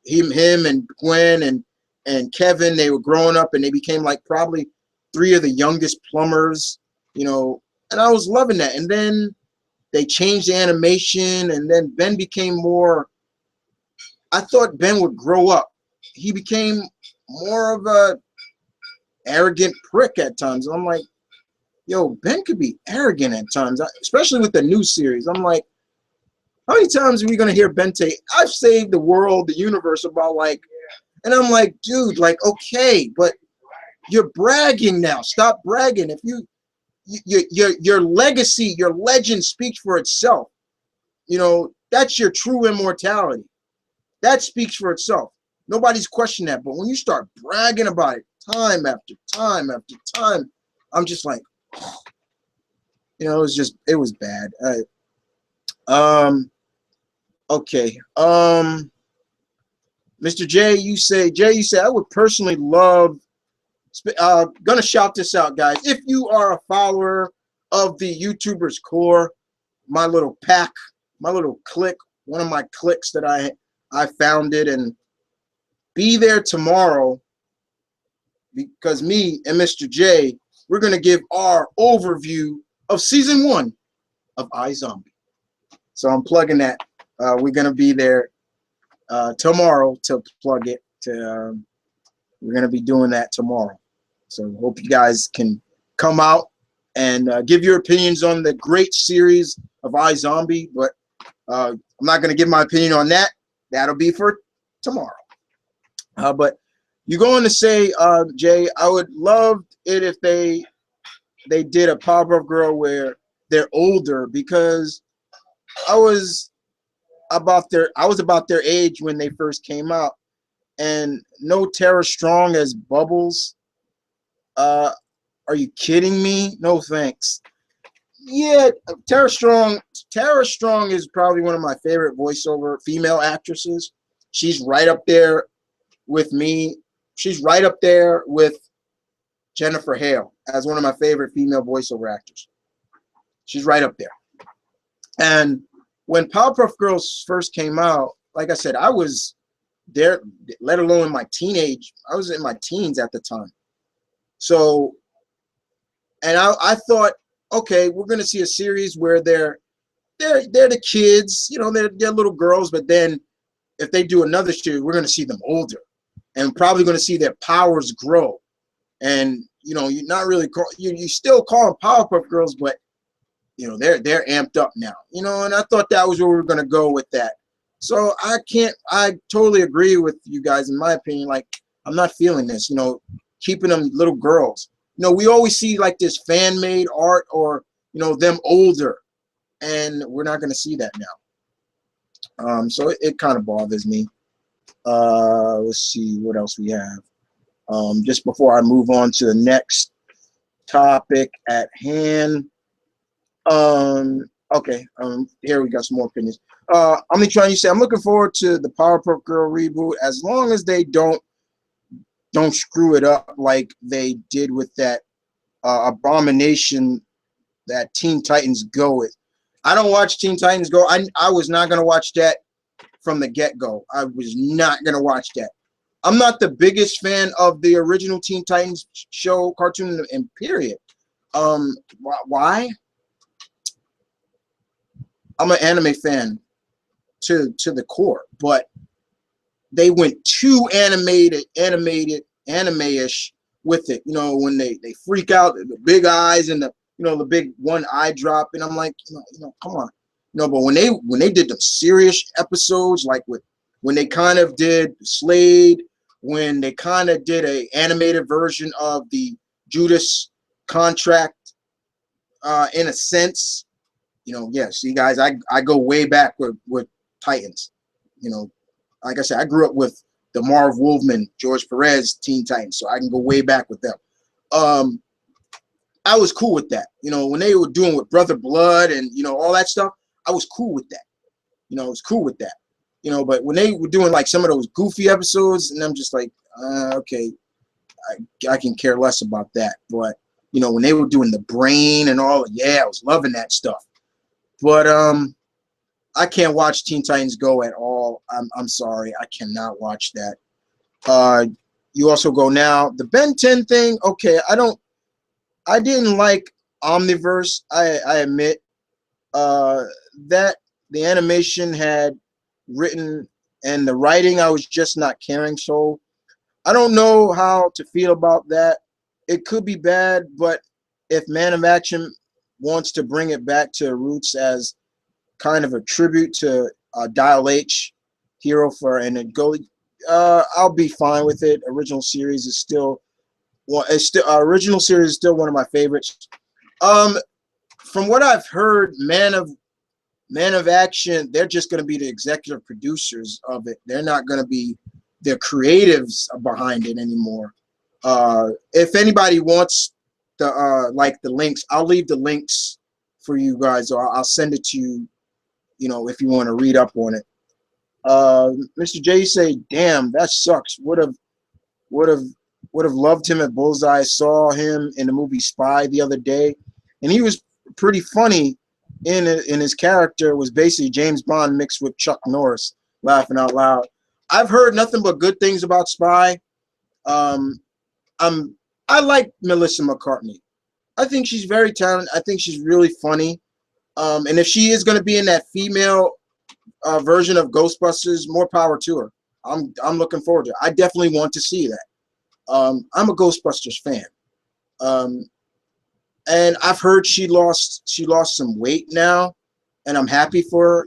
S1: him and Gwen and Kevin, they were growing up and they became like probably 3 of the youngest plumbers, you know, and I was loving that. And then they changed the animation, and then Ben became more. I thought Ben would grow up. He became more of a arrogant prick at times. I'm like, yo, Ben could be arrogant at times, especially with the new series. I'm like, how many times are we gonna hear Ben say, "I've saved the world, the universe," about like, and I'm like, dude, like, okay, but you're bragging now. Stop bragging. If your legacy, your legend speaks for itself. You know, that's your true immortality. That speaks for itself. Nobody's questioning that. But when you start bragging about it time after time after time, I'm just like, you know, it was bad. Okay. Mr. J, you say, I would personally love, gonna shout this out, guys. If you are a follower of the YouTubers Core, my little pack, my little clique, one of my cliques that I founded, and be there tomorrow, because me and Mr. J, we're gonna give our overview of season 1 of iZombie. So I'm plugging that. We're gonna be there tomorrow to plug it. We're gonna be doing that tomorrow. So hope you guys can come out and give your opinions on the great series of iZombie. But I'm not gonna give my opinion on that. That'll be for tomorrow. But you're going to say, Jay, I would love it if they did a Powerpuff Girl where they're older, because I was about their age when they first came out, and no Tara Strong as Bubbles. Are you kidding me? No thanks. Yeah, Tara Strong is probably one of my favorite voiceover female actresses. She's right up there with me. She's right up there with Jennifer Hale as one of my favorite female voiceover actors. She's right up there. And when Powerpuff Girls first came out, like I said, I was there, let alone in my teenage. I was in my teens at the time. So, and I thought, okay, we're gonna see a series where they're the kids, you know, they're little girls, but then if they do another series, we're gonna see them older, and probably gonna see their powers grow. And you know, you're not really you still call them Powerpuff Girls, but you know, they're amped up now, you know, and I thought that was where we were going to go with that. So I totally agree with you guys. In my opinion, like, I'm not feeling this, you know, keeping them little girls. You know, we always see like this fan-made art, or, you know, them older, and we're not going to see that now. So it kind of bothers me. Let's see what else we have. Just before I move on to the next topic at hand. Okay. Here we got some more opinions. I'm trying to say I'm looking forward to the Powerpuff Girl reboot as long as they don't screw it up like they did with that abomination that Teen Titans Go with. I don't watch Teen Titans Go. I was not gonna watch that from the get-go. I was not gonna watch that. I'm not the biggest fan of the original Teen Titans show cartoon and period. Why? I'm an anime fan to the core, but they went too anime-ish with it. You know, when they freak out, the big eyes and the big one eye drop, and I'm like, come on. But when they did them serious episodes, like when they kind of did Slade, when they kind of did a animated version of the Judas Contract, in a sense, yeah, see guys, I go way back with Titans. Like I said, I grew up with the Marv Wolfman, George Perez Teen Titans, so I can go way back with them. I was cool with that. When they were doing with Brother Blood and all that stuff, I was cool with that. I was cool with that. But when they were doing like some of those goofy episodes, and I'm just like, okay, I can care less about that. But when they were doing the Brain and all, yeah, I was loving that stuff. But I can't watch Teen Titans Go at all. I'm sorry, I cannot watch that. You also go now the Ben 10 thing. Okay, I didn't like Omniverse. I admit that the animation had written and the writing I was just not caring. So I don't know how to feel about that. It could be bad, but if Man of Action wants to bring it back to roots as kind of a tribute to Dial H, Hero for and a Goalie, I'll be fine with it. Original series is still original series is still one of my favorites. From what I've heard, Man of Action, they're just going to be the executive producers of it. They're not going to be the creatives behind it anymore. If anybody wants the links, I'll leave the links for you guys, or I'll send it to you. If you want to read up on it. Mr. J say, "Damn, that sucks. Would have loved him at Bullseye. Saw him in the movie Spy the other day, and he was pretty funny. In his character was basically James Bond mixed with Chuck Norris, laughing out loud. I've heard nothing but good things about Spy. I like Melissa McCartney. I think she's very talented. I think she's really funny. And if she is going to be in that female version of Ghostbusters, more power to her. I'm looking forward to it. I definitely want to see that. I'm a Ghostbusters fan. And I've heard she lost some weight now, and I'm happy for her.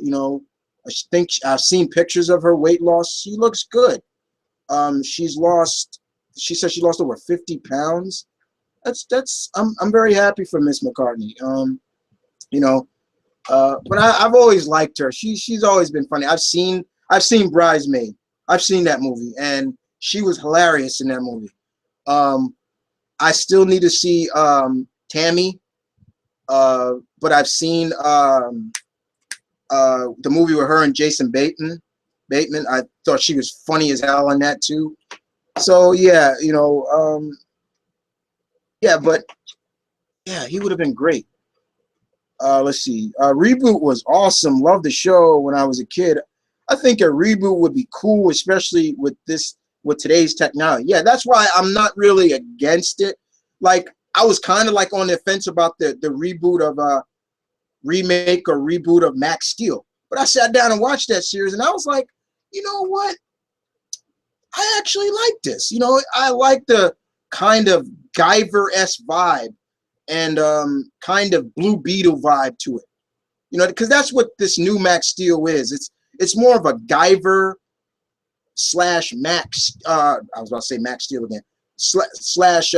S1: I think I've seen pictures of her weight loss. She looks good. She said she lost over 50 pounds. I'm very happy for Miss McCartney. But I've always liked her. She's always been funny. I've seen Bridesmaid. I've seen that movie, and she was hilarious in that movie. I still need to see Tammy, but I've seen the movie with her and Jason Bateman. I thought she was funny as hell in that too. So yeah, yeah, but yeah, he would have been great. Let's see. Reboot was awesome. Loved the show when I was a kid. I think a reboot would be cool, especially with today's technology. Yeah, that's why I'm not really against it. Like, I was kind of like on the fence about the reboot of remake or reboot of Max Steel. But I sat down and watched that series, and I was like, you know what? I actually like this. I like the kind of Guyver-esque vibe and kind of Blue Beetle vibe to it. Because that's what this new Max Steel is. It's more of a Guyver / Max. I was about to say Max Steel again. Slash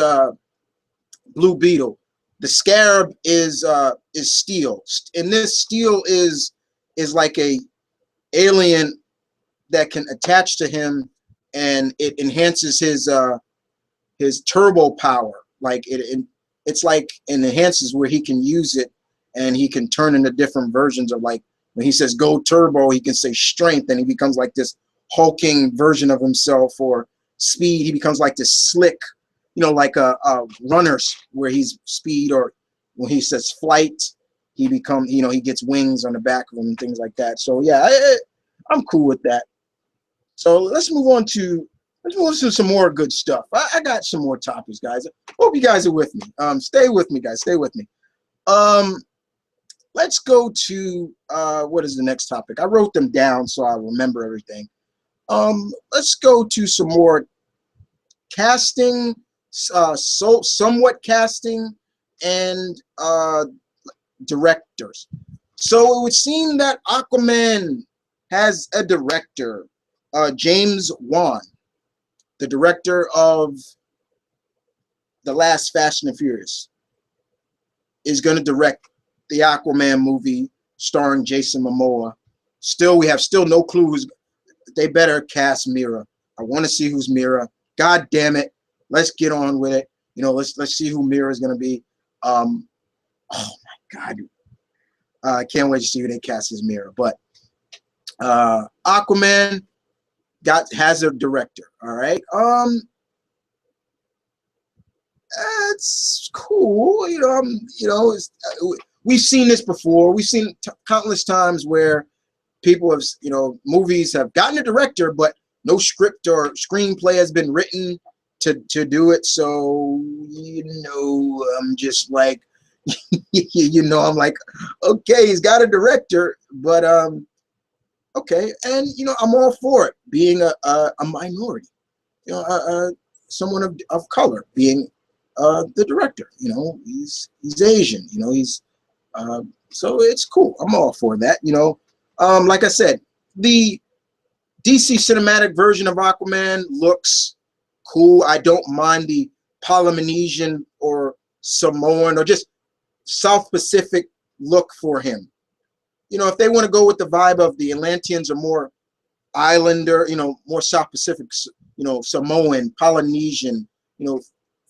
S1: Blue Beetle. The Scarab is Steel, and this Steel is like a alien that can attach to him, and it enhances his his turbo power. Like it's like it enhances where he can use it, and he can turn into different versions of, like, when he says go turbo, he can say strength, and he becomes like this hulking version of himself. Or speed, he becomes like this slick, like a runner's where he's speed. Or when he says flight, he becomes, he gets wings on the back of him and things like that. So yeah, I'm cool with that. So let's move on to some more good stuff. I got some more topics, guys. Hope you guys are with me. Stay with me, guys. Stay with me. Let's go to what is the next topic? I wrote them down so I remember everything. Let's go to some more casting, somewhat casting, and directors. So it would seem that Aquaman has a director, James Wan, the director of the last Fast and Furious, is going to direct the Aquaman movie starring Jason Momoa. We have no clue who's. They better cast Mira. I want to see who's Mira. God damn it! Let's get on with it. Let's see who Mira is going to be. Oh my God! I can't wait to see who they cast as Mira. But Aquaman has a director. All right. It's cool. We've seen this before. We've seen countless times where people have, movies have gotten a director, but no script or screenplay has been written to do it. So, I'm just like, I'm like, okay, he's got a director, but okay, and I'm all for it being a minority, someone of color being the director. He's Asian. So it's cool. I'm all for that. Like I said, the DC cinematic version of Aquaman looks cool. I don't mind the Polynesian or Samoan or just South Pacific look for him. If they want to go with the vibe of the Atlanteans or more islander, more South Pacific, Samoan, Polynesian,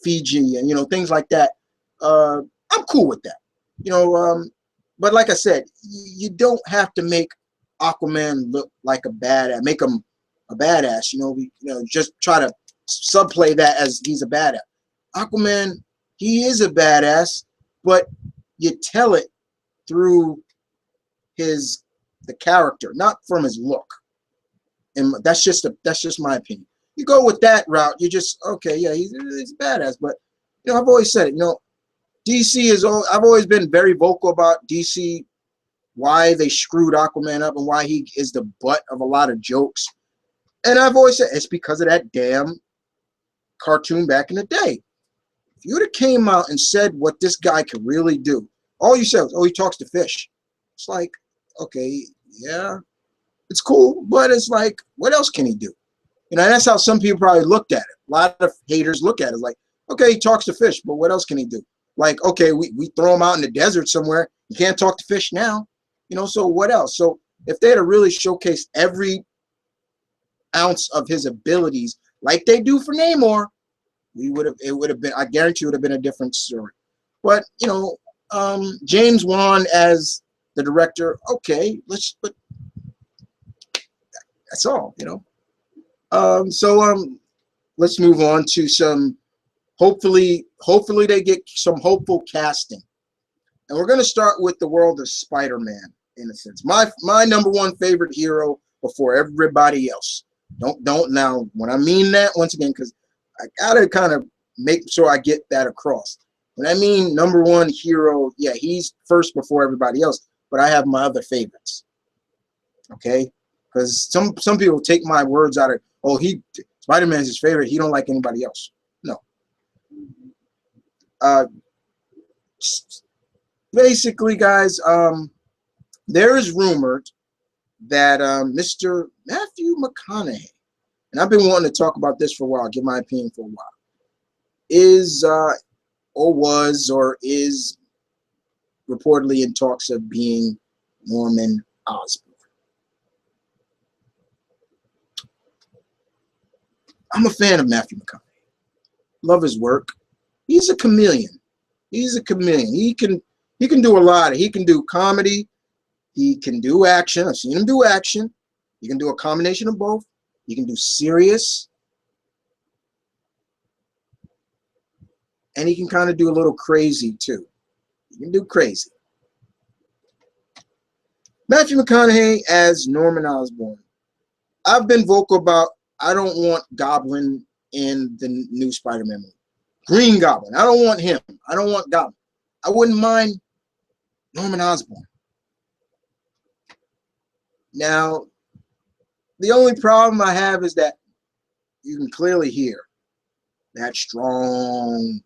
S1: Fiji, and things like that, I'm cool with that. But like I said, you don't have to make Aquaman look like a badass. Make him a badass. Just try to subplay that as he's a badass. Aquaman, he is a badass, but you tell it through the character, not from his look. And that's just my opinion. You go with that route, you just okay, yeah, he's a badass. But I've always said it. DC is all. I've always been very vocal about DC, why they screwed Aquaman up and why he is the butt of a lot of jokes. And I've always said it's because of that damn cartoon back in the day. If you would have came out and said what this guy could really do, all you said was, "Oh, he talks to fish." It's like, okay, yeah, it's cool, but it's like, what else can he do? That's how some people probably looked at it. A lot of haters look at it like, okay, he talks to fish, but what else can he do? Like, okay, we throw him out in the desert somewhere. You can't talk to fish now. So what else? So if they had really showcased every ounce of his abilities like they do for Namor, it would have been, I guarantee it would have been a different story. But, James Wan as the director, okay, but that's all, let's move on to some, hopefully they get some hopeful casting. And we're going to start with the world of Spider-Man, in a sense. My number one favorite hero before everybody else. Don't now, when I mean that, once again, because I got to kind of make sure I get that across. When I mean number one hero, yeah, he's first before everybody else, but I have my other favorites. Okay? Because some people take my words out of, oh, Spider-Man's his favorite, he don't like anybody else. No. Basically, guys, there is rumored that Mr. Matthew McConaughey, and I've been wanting to talk about this for a while, give my opinion for a while, is or is reportedly in talks of being Norman Osborn. I'm a fan of Matthew McConaughey. love his work. He's a chameleon. He's a chameleon. He can do a lot. He can do comedy. He can do action. I've seen him do action. He can do a combination of both. He can do serious. And he can kind of do a little crazy too. He can do crazy. Matthew McConaughey as Norman Osborn. I've been vocal about I don't want Goblin in the new Spider-Man movie. Green Goblin. I don't want him. I don't want Goblin. I wouldn't mind Norman Osborn. Now, the only problem I have is that you can clearly hear that strong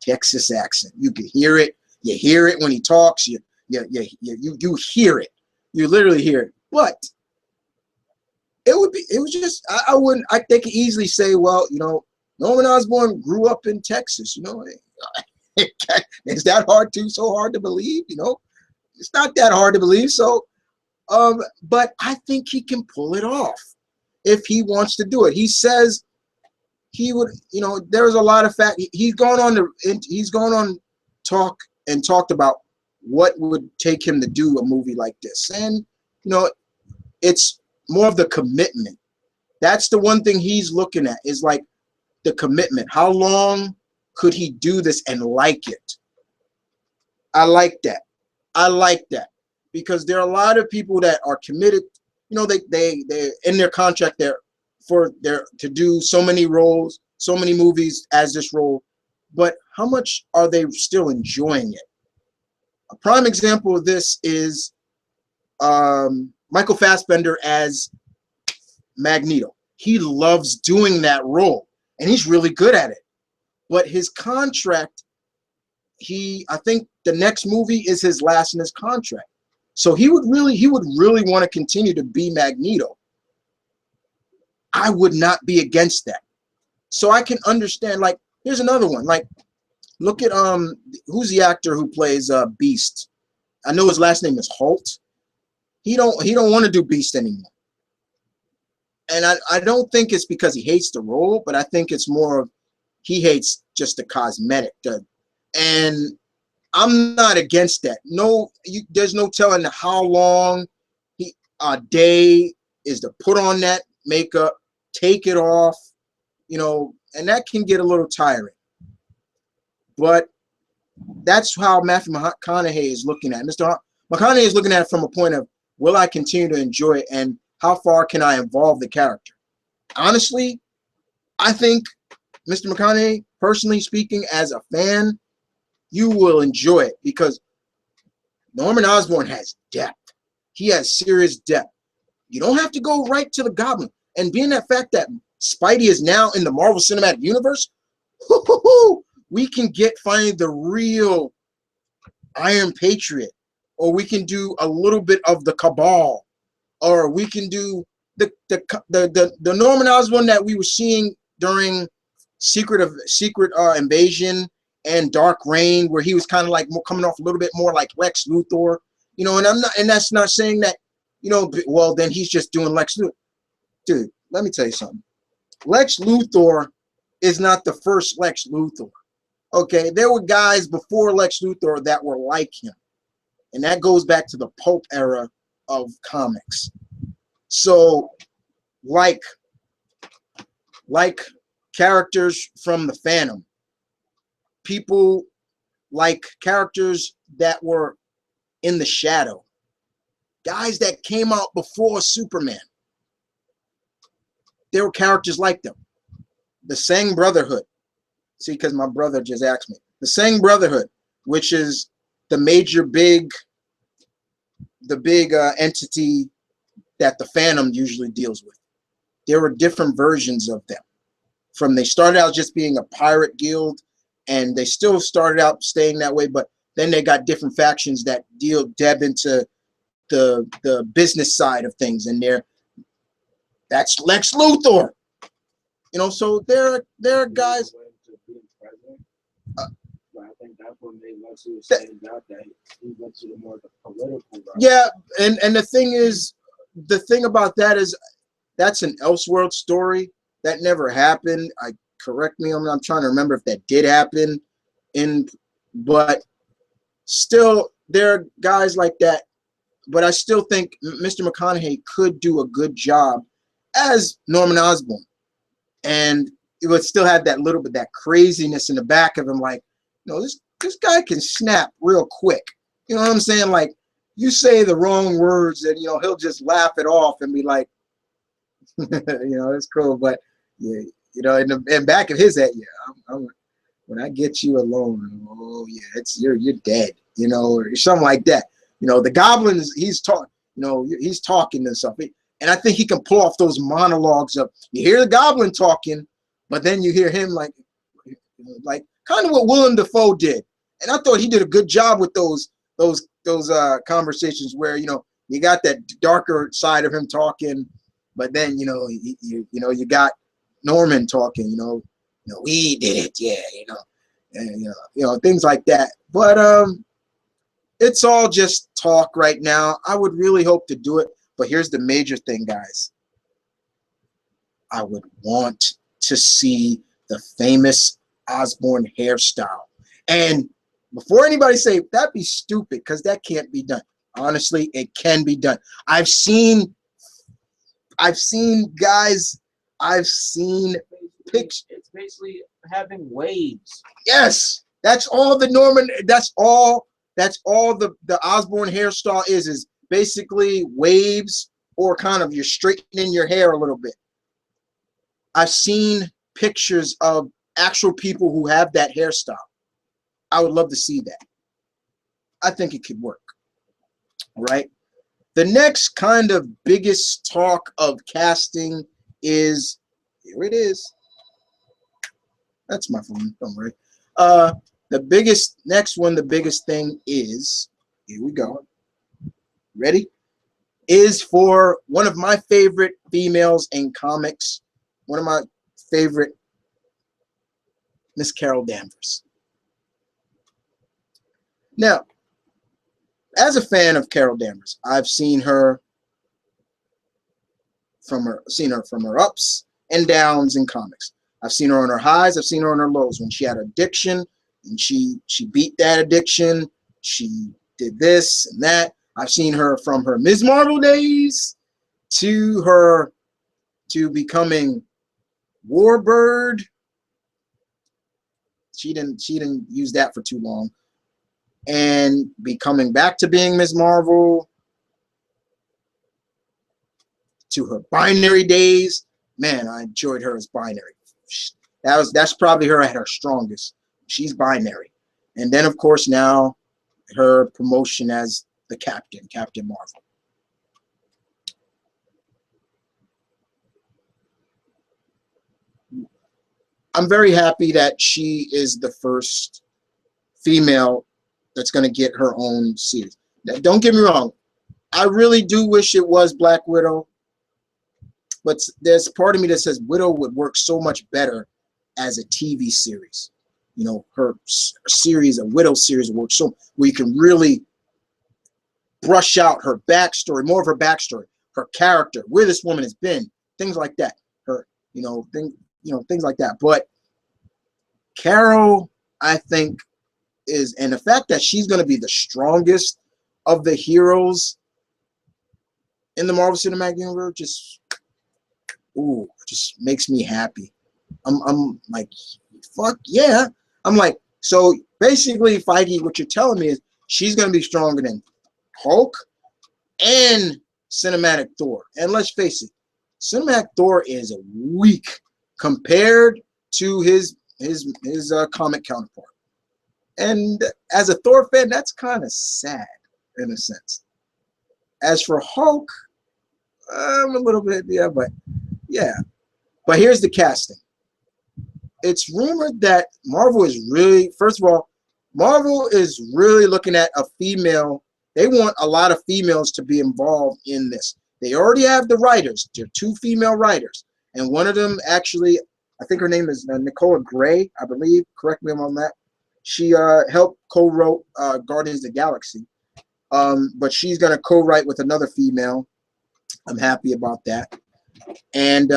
S1: Texas accent. You can hear it. You hear it when he talks. You hear it. You literally hear it. But it was just they could easily say, well, you know, Norman Osborn grew up in Texas, you know. Is that so hard to believe, you know? It's not that hard to believe. So but I think he can pull it off if he wants to do it. He says he would, you know, there's a lot of fact. He's gone on talked about what would take him to do a movie like this. And, you know, it's more of the commitment. That's the one thing he's looking at, is like the commitment. How long could he do this and like it? I like that. I like that. Because there are a lot of people that are committed, you know, they in their contract to do so many roles, so many movies as this role, but how much are they still enjoying it? A prime example of this is Michael Fassbender as Magneto. He loves doing that role, and he's really good at it. But his contract, I think the next movie is his last in his contract. So he would really want to continue to be Magneto. I would not be against that. So I can understand, like, here's another one. Like, look at who's the actor who plays Beast? I know his last name is Holt. He don't want to do Beast anymore. And I don't think it's because he hates the role, but I think it's more of he hates just the cosmetic. And I'm not against that. No, there's no telling how long a day is to put on that makeup, take it off, you know, and that can get a little tiring. But that's how Matthew McConaughey is looking at it. Mr. McConaughey is looking at it from a point of, will I continue to enjoy it, and how far can I involve the character? Honestly, I think, Mr. McConaughey, personally speaking, as a fan, you will enjoy it, because Norman Osborn has depth. He has serious depth. You don't have to go right to the Goblin. And being that fact that Spidey is now in the Marvel Cinematic Universe, we can get finally the real Iron Patriot, or we can do a little bit of the Cabal, or we can do the Norman Osborn that we were seeing during Secret Invasion and Dark Reign, where he was kind of like coming off a little bit more like Lex Luthor, you know. And that's not saying that, you know, well, then he's just doing Lex Luthor. Dude, let me tell you something. Lex Luthor is not the first Lex Luthor. Okay, there were guys before Lex Luthor that were like him, and that goes back to the pulp era of comics. So, like characters from the Phantom, people like characters that were in the shadow, guys that came out before Superman. There were characters like them. The Sang Brotherhood. See, because my brother just asked me. The Sang Brotherhood, which is the big entity that the Phantom usually deals with. There were different versions of them. They started out just being a pirate guild, and they still started out staying that way, but then they got different factions that deb into the business side of things, and that's Lex Luthor. You know, so there are guys.
S2: I think that's what made Lex Luthor stand out, that he went to the more political route.
S1: Yeah, and the thing about that is that's an Elseworld story that never happened. I correct me. I'm trying to remember if that did happen, but still there are guys like that. But I still think Mr. McConaughey could do a good job as Norman Osborn, and it would still have that little bit that craziness in the back of him, like, this guy can snap real quick. You know what I'm saying? Like, you say the wrong words, and he'll just laugh it off and be like, it's cool. But yeah, in the back of his head, yeah, when I get you alone, oh yeah, you're dead, or something like that. The Goblin he's talking, he's talking and stuff, and I think he can pull off those monologues of you hear the Goblin talking, but then you hear him like kind of what Willem Dafoe did, and I thought he did a good job with those conversations where you got that darker side of him talking, but then you got Norman talking, we did it, yeah, and things like that. But it's all just talk right now. I would really hope to do it, but here's the major thing, guys. I would want to see the famous Osborn hairstyle. And before anybody say that'd be stupid, because that can't be done. Honestly, it can be done. I've seen guys. I've seen pictures.
S2: It's basically having waves.
S1: Yes, that's all the Norman. That's all the Osborn hairstyle is basically waves, or kind of you're straightening your hair a little bit. I've seen pictures of actual people who have that hairstyle. I would love to see that. I think it could work. All right. The next kind of biggest talk of casting is, here it is. That's my phone. Don't worry. The biggest thing is, here we go. Ready? Is for one of my favorite females in comics. One of my favorite, Miss Carol Danvers. Now, as a fan of Carol Danvers, I've seen her from her ups and downs in comics. I've seen her on her highs, I've seen her on her lows. When she had addiction and she beat that addiction, she did this and that. I've seen her from her Ms. Marvel days to becoming Warbird. She didn't use that for too long. And becoming back to being Ms. Marvel, to her Binary days. Man, I enjoyed her as Binary. That's probably her at her strongest. She's Binary. And then, of course, now her promotion as the Captain Marvel. I'm very happy that she is the first female that's going to get her own series. Now, don't get me wrong. I really do wish it was Black Widow. But there's part of me that says Widow would work so much better as a TV series. Her series, a Widow series, would work so where you can really brush out her backstory, more of her backstory, her character, where this woman has been, things like that. Things like that. But Carol, I think, and the fact that she's going to be the strongest of the heroes in the Marvel Cinematic Universe just makes me happy. I'm like, fuck yeah. I'm like, so basically, Feige, what you're telling me is she's going to be stronger than Hulk and Cinematic Thor. And let's face it, Cinematic Thor is weak compared to his comic counterpart. And as a Thor fan, that's kind of sad in a sense. As for Hulk, I'm a little bit, but here's the casting. It's rumored that Marvel is really, first of all, Marvel is really looking at a female. They want a lot of females to be involved in this. They already have the writers. There are 2 female writers. And one of them actually, I think her name is Nicola Gray, I believe. Correct me if I'm on that. She helped co-wrote Guardians of the Galaxy. But she's going to co-write with another female. I'm happy about that. And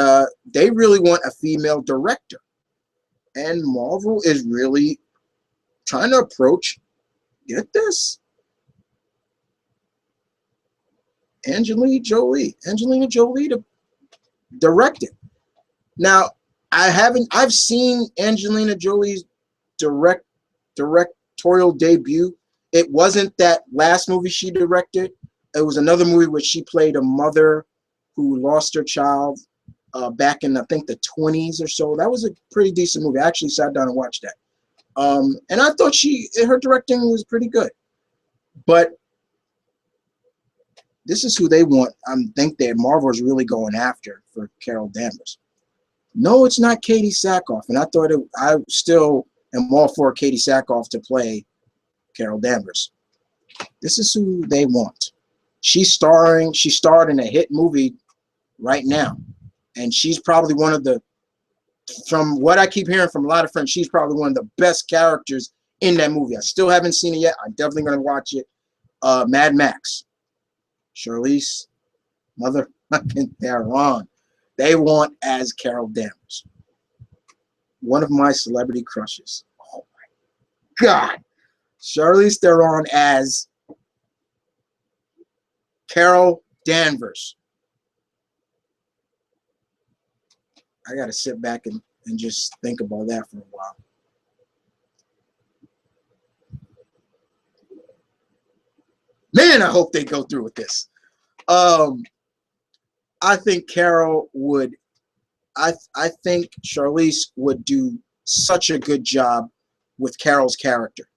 S1: they really want a female director. And Marvel is really trying to approach, get this, Angelina Jolie to direct it. Now, I've seen Angelina Jolie's directorial debut. It wasn't that last movie she directed. It was another movie where she played a mother who lost her child back in, I think, the 20s or so. That was a pretty decent movie. I actually sat down and watched that. And I thought her directing was pretty good. But this is who they want. I think that Marvel is really going after for Carol Danvers. No, it's not Katie Sackhoff. And I still am all for Katie Sackhoff to play Carol Danvers. This is who they want. She starred in a hit movie right now. And she's probably one of the, from what I keep hearing from a lot of friends, she's probably one of the best characters in that movie. I still haven't seen it yet. I'm definitely going to watch it. Mad Max. Charlize, motherfucking Theron. They want as Carol Danvers. One of my celebrity crushes. Oh my God. Charlize Theron as Carol Danvers. I got to sit back and just think about that for a while. Man, I hope they go through with this. I think Carol would, I think Charlize would do such a good job with Carol's character.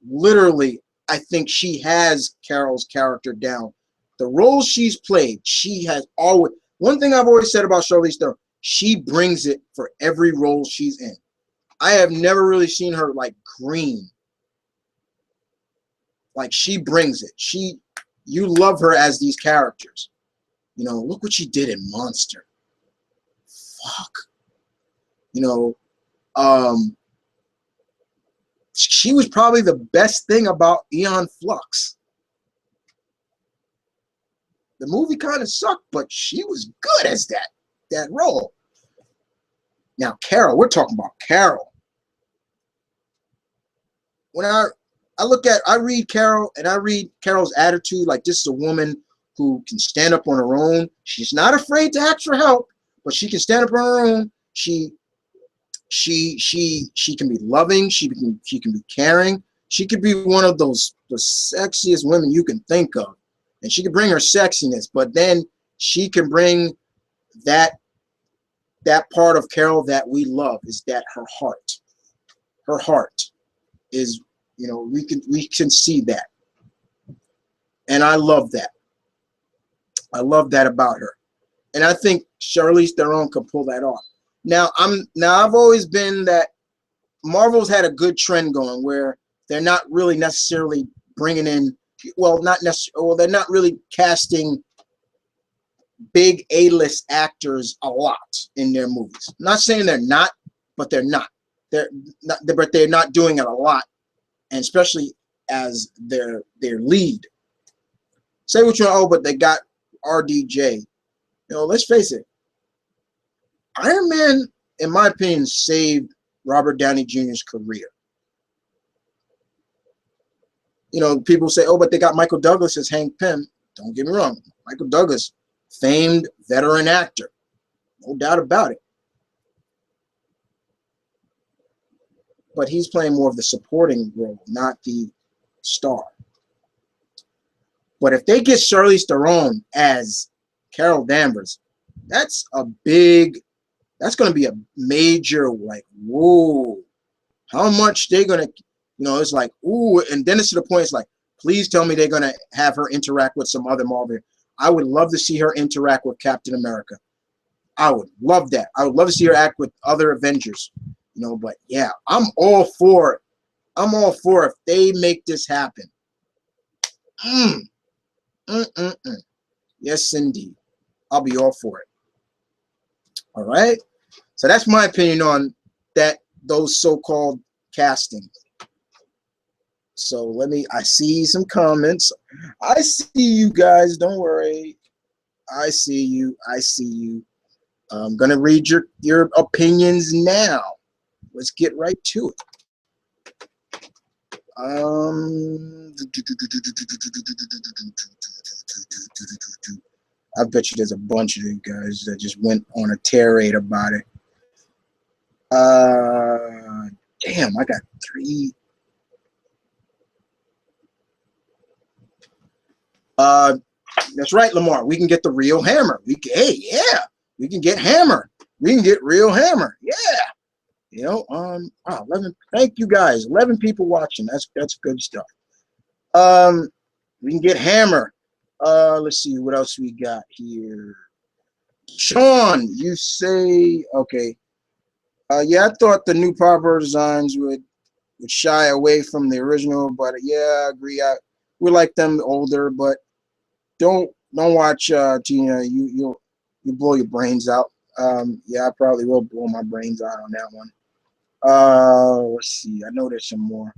S1: Literally, I think she has Carol's character down. The roles she's played, she has always, one thing I've always said about Charlize Theron, she brings it for every role she's in. I have never really seen her like green. Like, she brings it. You love her as these characters. You know, look what she did in Monster. Fuck. You know, she was probably the best thing about Aeon Flux. The movie kind of sucked, but she was good as that role. Now, Carol, we're talking about Carol. When I read Carol, and I read Carol's attitude, like, this is a woman who can stand up on her own. She's not afraid to ask for help, but she can stand up on her own. She can be loving. She can be caring. She could be one of the sexiest women you can think of, and she can bring her sexiness. But then she can bring that part of Carol that we love, is that her heart. Her heart is, you know, we can see that, and I love that. I love that about her, and I think Charlize Theron can pull that off. Now I've always been that Marvel's had a good trend going where they're not really necessarily bringing in, they're not really casting big A-list actors a lot in their movies. I'm not saying they're not, but they're not. But they're not doing it a lot, and especially as their lead. Say what you want, but they got RDJ. You know, let's face it. Iron Man, in my opinion, saved Robert Downey Jr.'s career. You know, people say, oh, but they got Michael Douglas as Hank Pym. Don't get me wrong. Michael Douglas, famed veteran actor. No doubt about it. But he's playing more of the supporting role, not the star. But if they get Charlize Theron as Carol Danvers, that's going to be a major, like, whoa, how much they're going to, you know, it's like, ooh, and then it's to the point, it's like, please tell me they're going to have her interact with some other Marvel. I would love to see her interact with Captain America. I would love that. I would love to see her act with other Avengers, you know, but yeah, I'm all for it. I'm all for it if they make this happen. Yes, indeed. I'll be all for it. All right. So that's my opinion on those so-called castings. So I see some comments. I see you guys. Don't worry. I see you. I'm gonna read your opinions now. let's get right to it. I bet you there's a bunch of you guys that just went on a tirade about it. Damn, I got 3. That's right, Lamar. We can get the real hammer. Hey, yeah, we can get hammer. We can get real hammer. Yeah. You know, wow, 11. Thank you guys. 11 people watching. That's good stuff. We can get hammer. Let's see what else we got here. Sean, you say okay. Yeah, I thought the new Power designs would shy away from the original, but yeah, I agree. We like them older, but don't watch Tina. You blow your brains out. Yeah, I probably will blow my brains out on that one. Let's see. I know there's some more.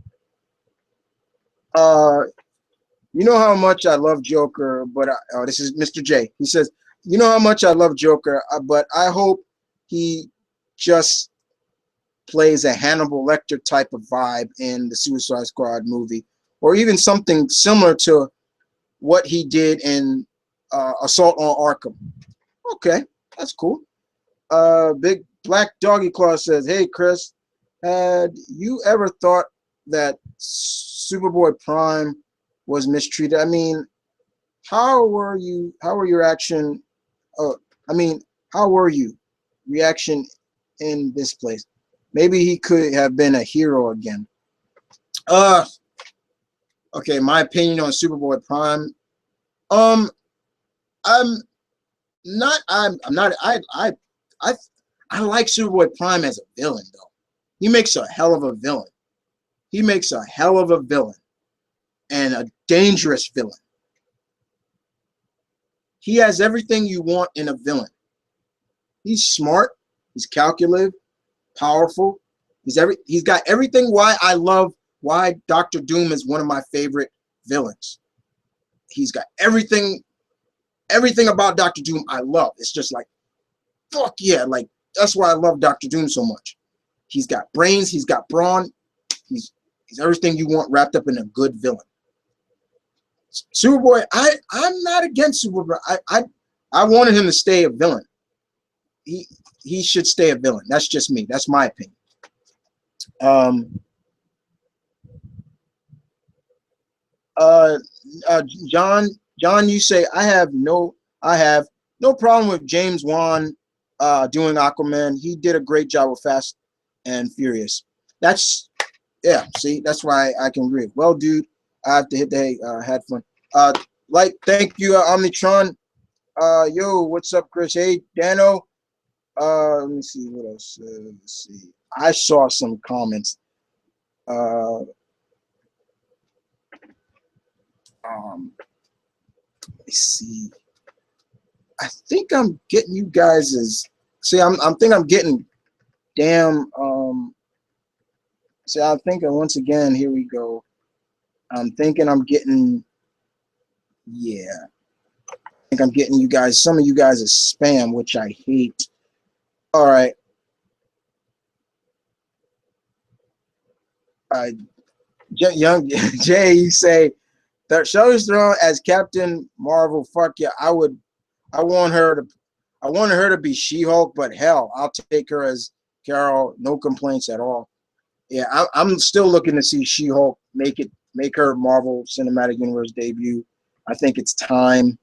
S1: You know how much I love Joker, but this is Mr. J. He says, you know how much I love Joker, but I hope he just plays a Hannibal Lecter type of vibe in the Suicide Squad movie, or even something similar to what he did in Assault on Arkham. Okay, that's cool. Big Black Doggy Claw says, hey, Chris, had you ever thought that Superboy Prime was mistreated? I mean, how were your action? I mean, how were you reaction in this place? Maybe he could have been a hero again. Okay, my opinion on Superboy Prime. I'm not. I'm not. I I like Superboy Prime as a villain though. He makes a hell of a villain. He makes a hell of a villain and a dangerous villain. He has everything you want in a villain. He's smart. He's calculative, powerful. He's got everything why Doctor Doom is one of my favorite villains. He's got everything about Doctor Doom I love. It's just like, fuck yeah, like that's why I love Doctor Doom so much. He's got brains, he's got brawn, he's everything you want wrapped up in a good villain. Superboy, I'm not against Superboy. I wanted him to stay a villain. He should stay a villain. That's just me. That's my opinion. John, you say I have no problem with James Wan doing Aquaman. He did a great job with Fast and Furious. That's see, that's why I can agree. Well, dude, I have to hit the had fun. Thank you, Omnitron. Yo, what's up, Chris? Hey, Dano. Let me see what else. Let's see. I saw some comments. Let me see. I think I'm getting you guys I'm getting damn. See, I'm thinking once again. Here we go. I'm thinking I'm getting. Yeah. I think I'm getting you guys. Some of you guys are spam, which I hate. All right. Young Jay, you say that Charlize Theron as Captain Marvel. Fuck yeah, I want her to be She-Hulk, but hell, I'll take her as Carol. No complaints at all. Yeah, I'm still looking to see She-Hulk make her Marvel Cinematic Universe debut. I think it's time.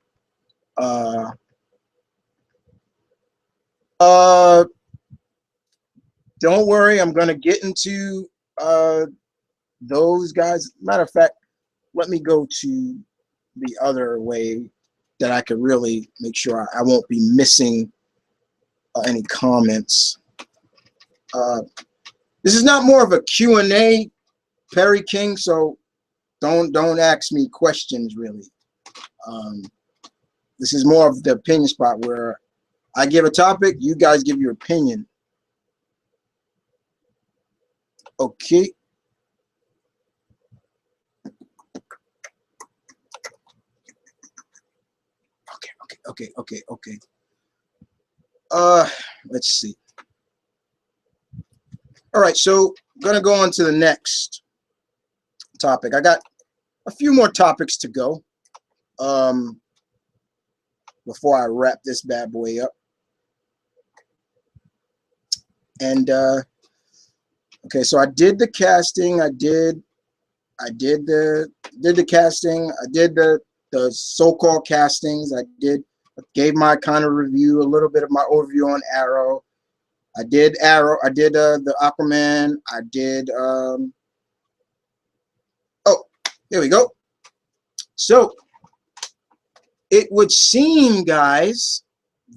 S1: Don't worry, I'm gonna get into those guys. Matter of fact, let me go to the other way that I could really make sure I won't be missing any comments. This is not more of a Q&A, Perry King, so don't ask me questions really. This is more of the opinion spot where I give a topic, you guys give your opinion. Okay. Okay. Let's see. All right, so I'm gonna go on to the next topic. I got a few more topics to go before I wrap this bad boy up. And okay, so I did the casting. I did the casting. I did the so-called castings. I gave my kind of review, a little bit of my overview on Arrow. I did Arrow. I did the Aquaman. I did oh, here we go. So it would seem, guys,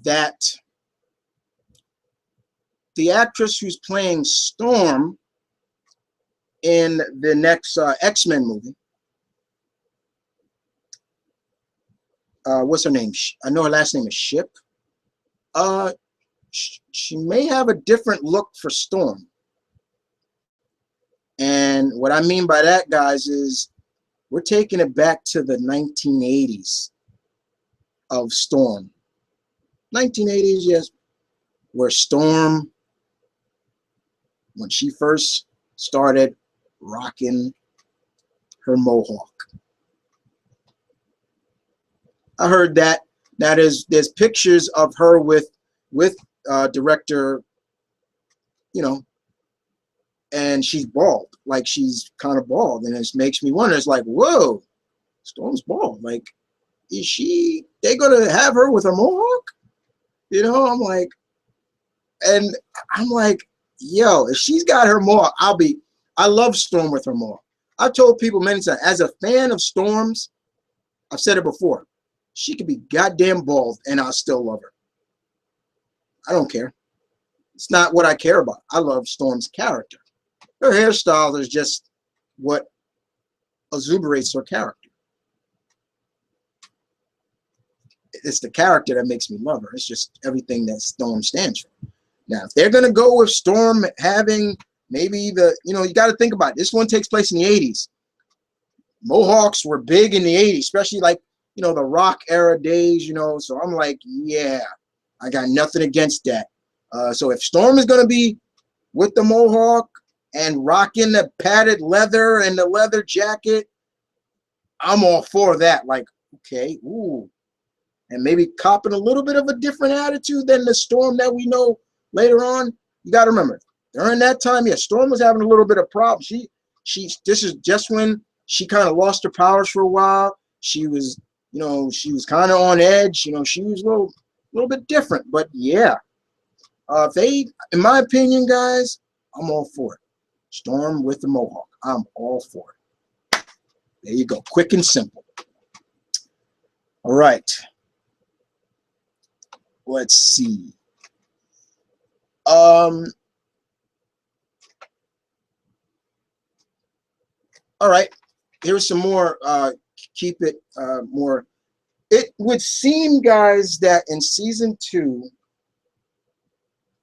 S1: that the actress who's playing Storm in the next X-Men movie, what's her name? I know her last name is Ship. She may have a different look for Storm. And what I mean by that, guys, is we're taking it back to the 1980s of Storm. 1980s, yes, where Storm, when she first started rocking her mohawk. I heard that. Now there's pictures of her with director, you know, and she's bald, like she's kind of bald, and it makes me wonder. It's like, whoa, Storm's bald. Like, is they gonna have her with a mohawk? You know, I'm like, yo, if she's got her mohawk, I love Storm with her mohawk. I've told people many times, as a fan of Storm's, I've said it before, she could be goddamn bald and I'll still love her. I don't care. It's not what I care about. I love Storm's character. Her hairstyle is just what exuberates her character. It's the character that makes me love her. It's just everything that Storm stands for. Now, if they're going to go with Storm having maybe you got to think about it. This one takes place in the 80s. Mohawks were big in the 80s, especially like, the rock era days, So I'm like, yeah, I got nothing against that. So if Storm is going to be with the mohawk and rocking the padded leather and the leather jacket, I'm all for that. Like, okay, ooh. And maybe copping a little bit of a different attitude than the Storm that we know later on. You got to remember, during that time, yeah, Storm was having a little bit of problems. This is just when she kind of lost her powers for a while. She was, she was kind of on edge. She was a little bit different. But yeah, in my opinion, guys, I'm all for it. Storm with the mohawk. I'm all for it. There you go. Quick and simple. All right. Let's see. All right. Here's some more. Keep it more. It would seem, guys, that in season 2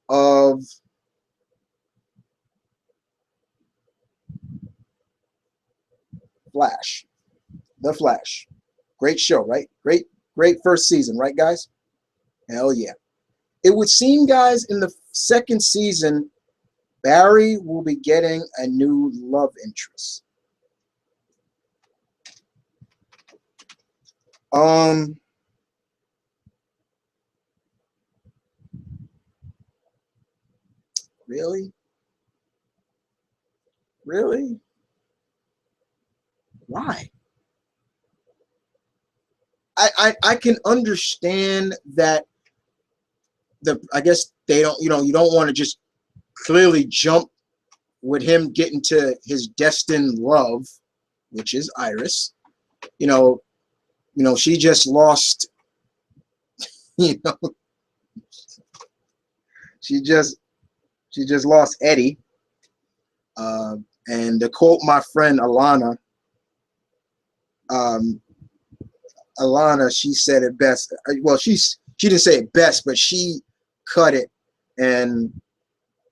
S1: of The Flash, great show, right? Great first season, right, guys? Hell yeah. It would seem, guys, in the second season, Barry will be getting a new love interest. Really? Really? Why? I can understand that I guess they don't, you don't want to just clearly jump with him getting to his destined love, which is Iris. She just lost, she just lost Eddie. And to quote my friend Alana, she said it best. Well, she didn't say it best, but she cut it, and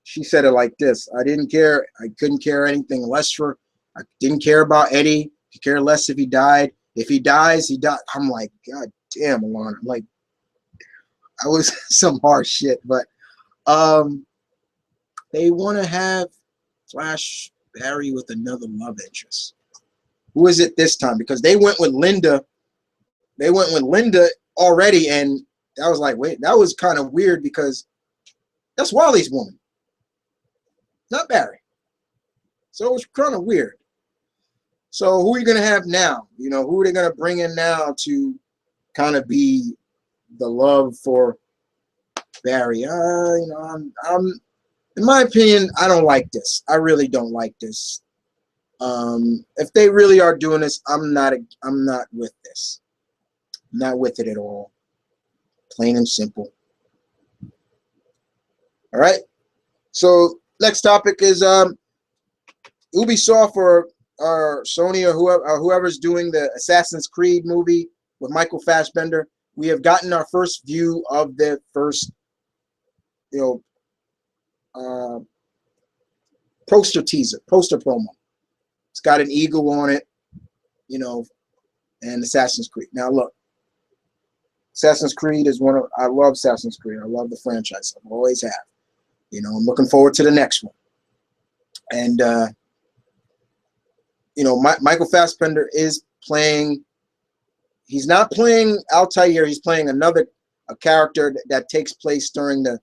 S1: she said it like this: I didn't care. I couldn't care anything less for. I didn't care about Eddie. I could care less if he died. If he dies, he died. I'm like, God damn, Alana. Like, I was some harsh shit, but they want to have Flash Barry with another love interest. Who is it this time? Because they went with Linda. They went with Linda already, and I was like, wait, that was kind of weird because that's Wally's woman, not Barry. So it was kind of weird. So who are you going to have now? You know, who are they going to bring in now to kind of be the love for Barry? You know, I'm in my opinion, I don't like this. I really don't like this. If they really are doing this, I'm not with this. I'm not with it at all. Plain and simple. All right. So next topic is Ubisoft or Sony or whoever's doing the Assassin's Creed movie with Michael Fassbender. We have gotten our first view of the first, you know, poster promo. It's got an eagle on it, you know, and Assassin's Creed. Now look, Assassin's Creed is I love Assassin's Creed. I love the franchise. I always have. You know, I'm looking forward to the next one. And you know, Michael Fassbender is playing. He's not playing Altair. He's playing a character that takes place during the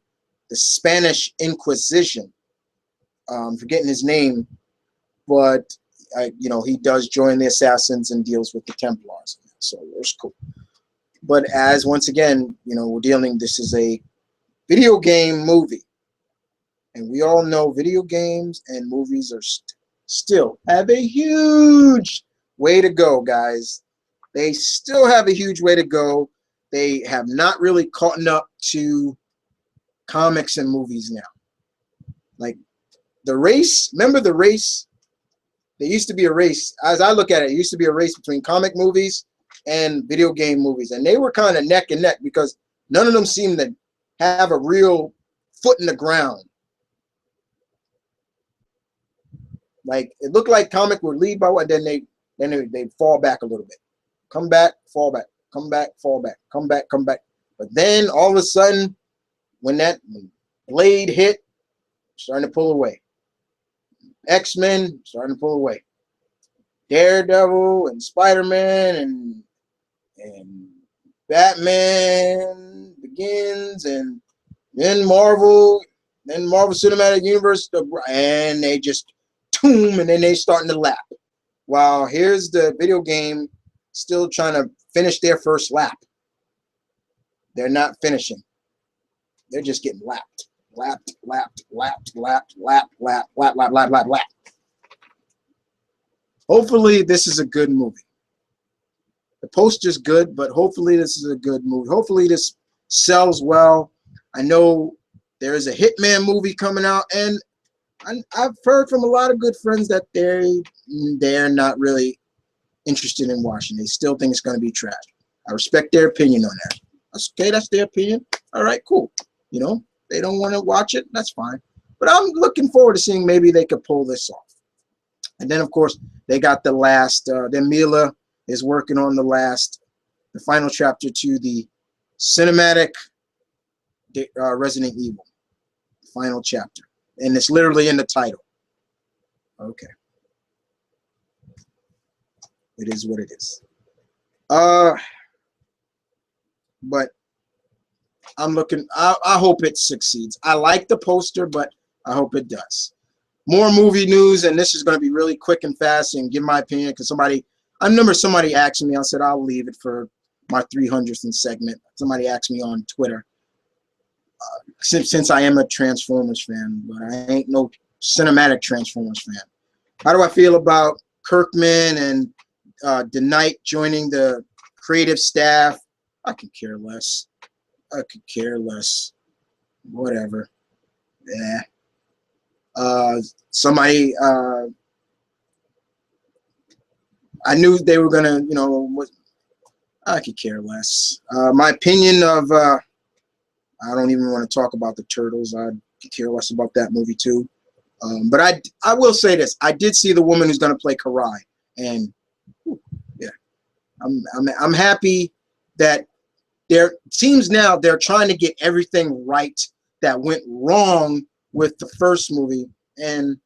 S1: Spanish Inquisition. Forgetting his name, but you know, he does join the assassins and deals with the Templars. So it's cool. But as once again, you know, we're dealing. This is a video game movie, and we all know video games and movies are still have a huge way to go, guys. They still have a huge way to go. They have not really caught up to comics and movies now. Like the race, remember the race? There used to be a race. As I look at it, it used to be a race between comic movies and video game movies. And they were kind of neck and neck because none of them seemed to have a real foot in the ground. Like it looked like comic would lead by what, then they fall back a little bit. Come back, fall back, come back, fall back, come back, come back. But then all of a sudden, when that blade hit, starting to pull away. X-Men starting to pull away. Daredevil and Spider-Man and Batman Begins, and then Marvel Cinematic Universe, and they just toom, and then they starting to lap. While here's the video game still trying to finish their first lap. They're not finishing. They're just getting lapped. Lapped. Hopefully this is a good movie. The poster's good, but hopefully this is a good movie. Hopefully this sells well. I know there is a Hitman movie coming out, and I've heard from a lot of good friends that they're not really interested in watching. They still think it's going to be trash. I respect their opinion on that. That's okay. That's their opinion. All right, cool. You know, they don't want to watch it. That's fine. But I'm looking forward to seeing maybe they could pull this off. And then, of course, they got the last. Then Mila is working on the final chapter to the cinematic Resident Evil final chapter, and it's literally in the title. Okay, it is what it is. But I'm looking. I hope it succeeds. I like the poster, but I hope it does. More movie news, and this is going to be really quick and fast and give my opinion because I remember somebody asked me. I said I'll leave it for my 300th segment. Somebody asked me on Twitter. Since I am a Transformers fan, but I ain't no cinematic Transformers fan. How do I feel about Kirkman and DeKnight joining the creative staff? I could care less. I could care less. Whatever. Yeah. Somebody, I knew they were gonna, you know, I could care less. My opinion of, I don't even want to talk about the Turtles. I could care less about that movie too. But I will say this: I did see the woman who's gonna play Karai, and yeah, I'm happy that there seems now they're trying to get everything right that went wrong with the first movie, and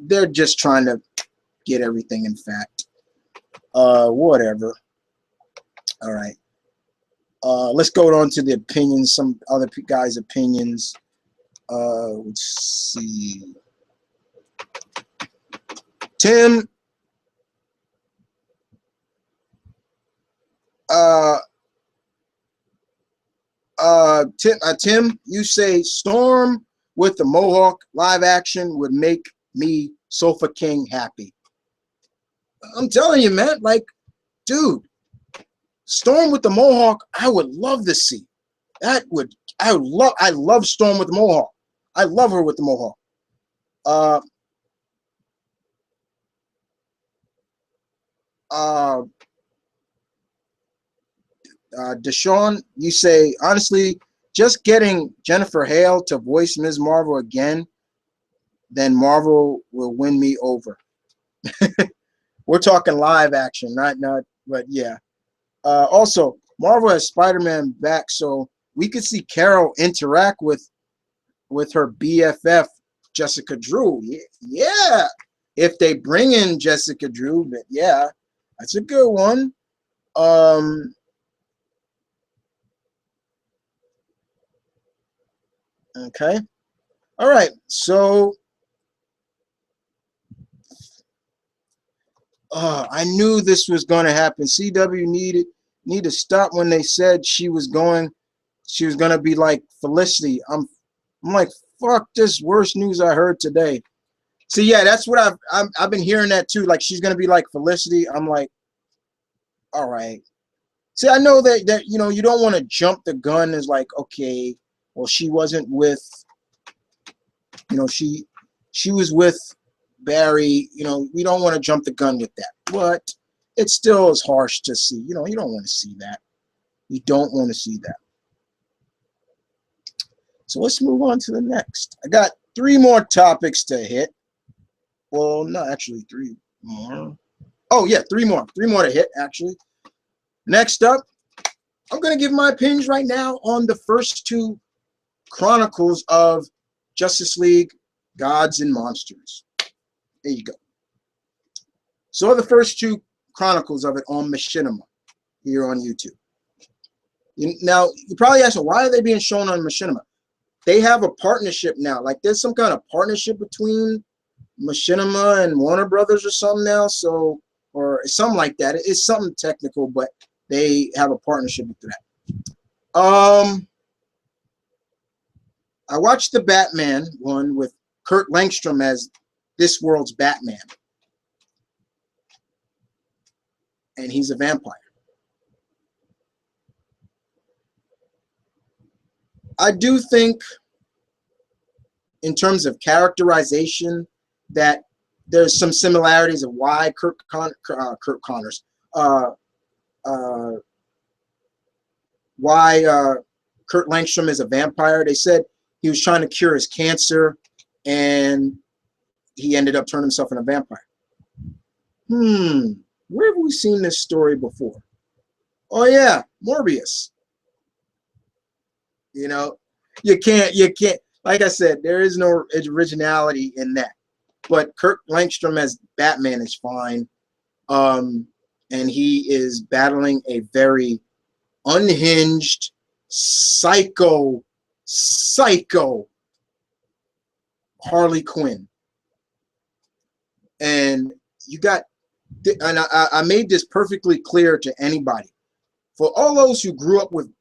S1: they're just trying to get everything in fact. Whatever. All right. Let's go on to the opinions, some other guys' opinions. Let's see. Tim. Tim, you say Storm with the Mohawk live action would make me Sofa King happy. I'm telling you, man, like, dude, Storm with the Mohawk, I would love to see. I love Storm with the Mohawk. I love her with the Mohawk. Deshaun, you say, honestly, just getting Jennifer Hale to voice Ms. Marvel again, then Marvel will win me over. We're talking live action, not, but yeah. Also, Marvel has Spider-Man back, so we could see Carol interact with her BFF, Jessica Drew. Yeah, if they bring in Jessica Drew, but yeah, that's a good one. Okay. All right. So I knew this was going to happen. CW need to stop when they said she was going to be like Felicity. I'm like, fuck this, worst news I heard today. See, yeah, that's what I've been hearing that too. Like she's going to be like Felicity. I'm like, all right. See, I know that you don't want to jump the gun as like, okay, well, she wasn't with, she was with Barry. We don't want to jump the gun with that, but it still is harsh to see. You don't want to see that. You don't want to see that. So let's move on to the next. I got 3 more topics to hit. Well, no, actually 3 more. Oh yeah, 3 more. 3 more to hit, actually. Next up, I'm going to give my opinions right now on the first 2 chronicles of Justice League Gods and Monsters. There you go. So the first 2 chronicles of it on Machinima here on YouTube. Now, you probably ask, why are they being shown on Machinima? They have a partnership now. Like there's some kind of partnership between Machinima and Warner Brothers or something now. So, or something like that. It's something technical, but they have a partnership with that. I watched the Batman one with Kurt Langstrom as this world's Batman. And he's a vampire. I do think, in terms of characterization, that there's some similarities of why Kurt Connors, why Kurt Langstrom is a vampire. They said he was trying to cure his cancer, and he ended up turning himself into a vampire. Where have we seen this story before? Oh yeah, Morbius. You can't. Like I said, there is no originality in that. But Kurt Langstrom as Batman is fine. And he is battling a very unhinged, psycho Harley Quinn. And I made this perfectly clear to anybody. For all those who grew up with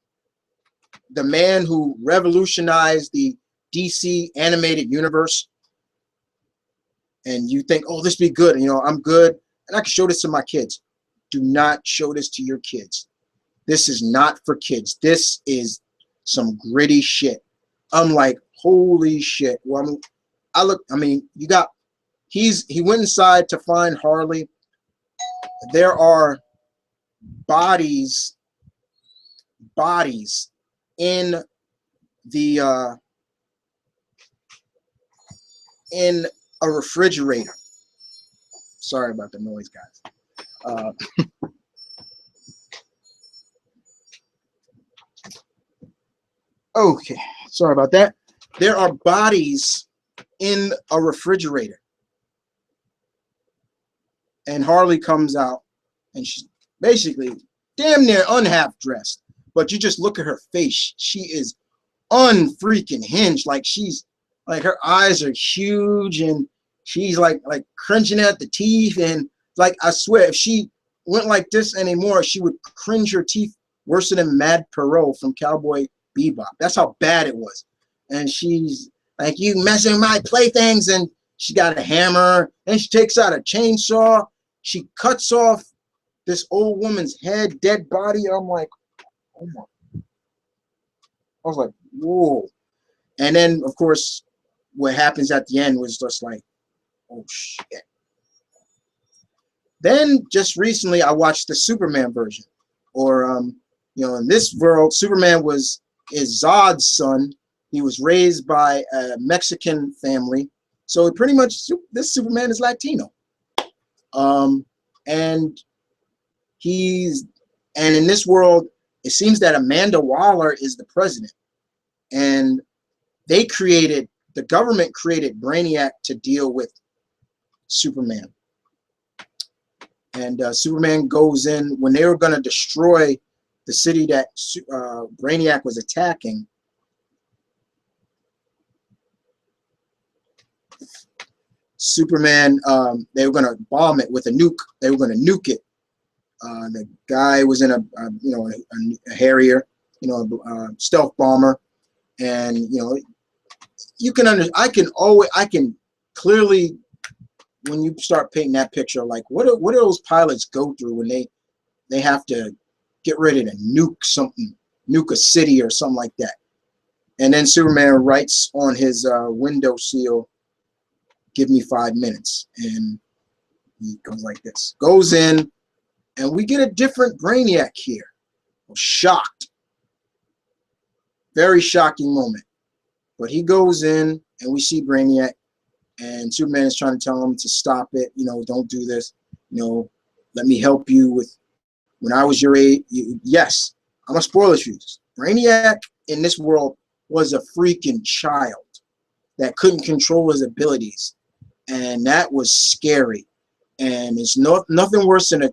S1: the man who revolutionized the DC animated universe, and you think, oh, this be good, I'm good, and I can show this to my kids. Do not show this to your kids. This is not for kids. This is some gritty shit. I'm like, holy shit. Well, he went inside to find Harley. There are bodies in the in a refrigerator. Sorry about the noise, guys. Okay, sorry about that. There are bodies in a refrigerator. And Harley comes out, and she's basically damn near unhalf dressed. But you just look at her face. She is unfreaking hinged. Like she's like her eyes are huge, and she's like cringing at the teeth. And like I swear, if she went like this anymore, she would cringe her teeth worse than Mad Perot from Cowboy Bebop. That's how bad it was. And she's like, "You messing with my playthings," and she got a hammer, and she takes out a chainsaw. She cuts off this old woman's head, dead body. I'm like, oh my. I was like, whoa. And then, of course, what happens at the end was just like, oh shit. Then just recently, I watched the Superman version. Or, you know, in this world, Superman is Zod's son. He was raised by a Mexican family. So pretty much, this Superman is Latino. And in this world, it seems that Amanda Waller is the president, and the government created Brainiac to deal with Superman. And Superman goes in when they were going to destroy the city that Brainiac was attacking. Superman, they were going to bomb it with a nuke. They were going to nuke it. The guy was in a Harrier, you know, a stealth bomber, and you know, I can clearly, when you start painting that picture, like what do those pilots go through when they have to get ready to nuke a city or something like that. And then Superman writes on his window seal, "Give me 5 minutes," and he goes like this, goes in. And we get a different Brainiac here. I'm shocked. Very shocking moment. But he goes in, and we see Brainiac, and Superman is trying to tell him to stop it. You know, don't do this. You know, let me help you with. When I was your age, yes, I'm a spoiler for you. Brainiac in this world was a freaking child that couldn't control his abilities, and that was scary. And it's nothing worse than a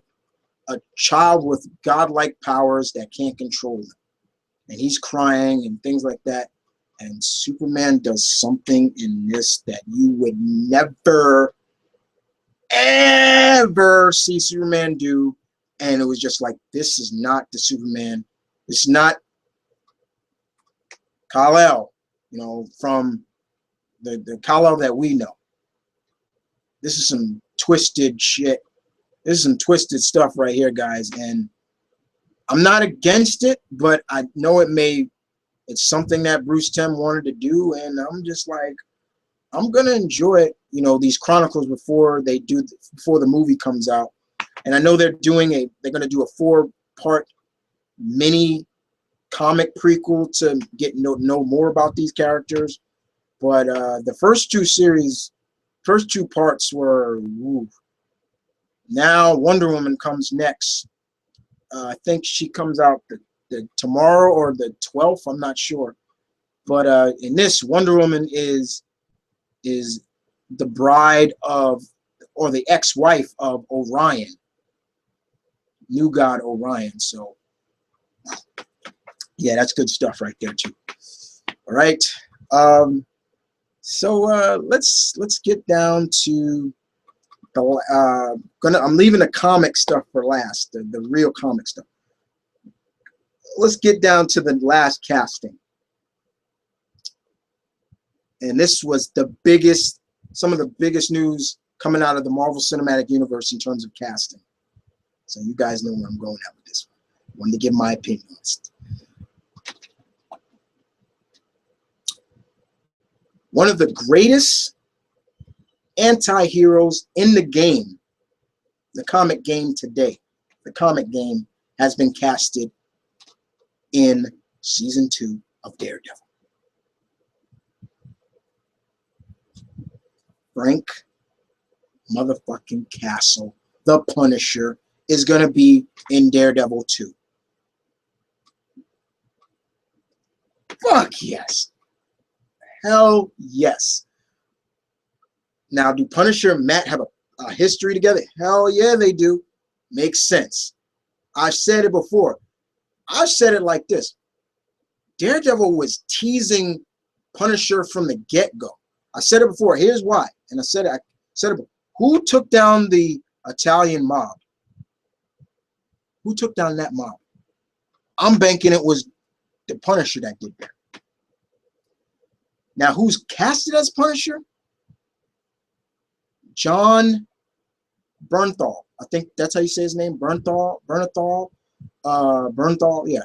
S1: child with godlike powers that can't control them, and he's crying and things like that. And Superman does something in this that you would never ever see Superman do, and it was just like, this is not the Superman. It's not Kal-El, you know, from the Kal-El that we know. This is some twisted shit. This is some twisted stuff right here, guys, and I'm not against it, but I know it's something that Bruce Timm wanted to do, and I'm just like, I'm gonna enjoy it, you know, these chronicles before the movie comes out. And I know they're gonna do a 4-part mini comic prequel to get know more about these characters. But the first two parts were woo. Now Wonder Woman comes next. I think she comes out the tomorrow or the 12th. I'm not sure. But in this, Wonder Woman is the bride of, or the ex-wife of Orion, new god Orion. So yeah, that's good stuff right there too. All right. So let's get down to I'm leaving the comic stuff for last, the real comic stuff. Let's get down to the last casting. And this was some of the biggest news coming out of the Marvel Cinematic Universe in terms of casting. So you guys know where I'm going at with this one. I wanted to give my opinion on it. One of the greatest anti-heroes in the game, the comic game today. The comic game has been casted in season 2 of Daredevil. Frank motherfucking Castle, the Punisher, is going to be in Daredevil 2. Fuck yes. Hell yes. Now, do Punisher and Matt have a history together? Hell yeah, they do. Makes sense. I've said it before. I've said it like this. Daredevil was teasing Punisher from the get-go. I said it before. Here's why. And I said it before. Who took down the Italian mob? Who took down that mob? I'm banking it was the Punisher that did that. Now, who's casted as Punisher? John Bernthal. I think that's how you say his name. Bernthal, yeah.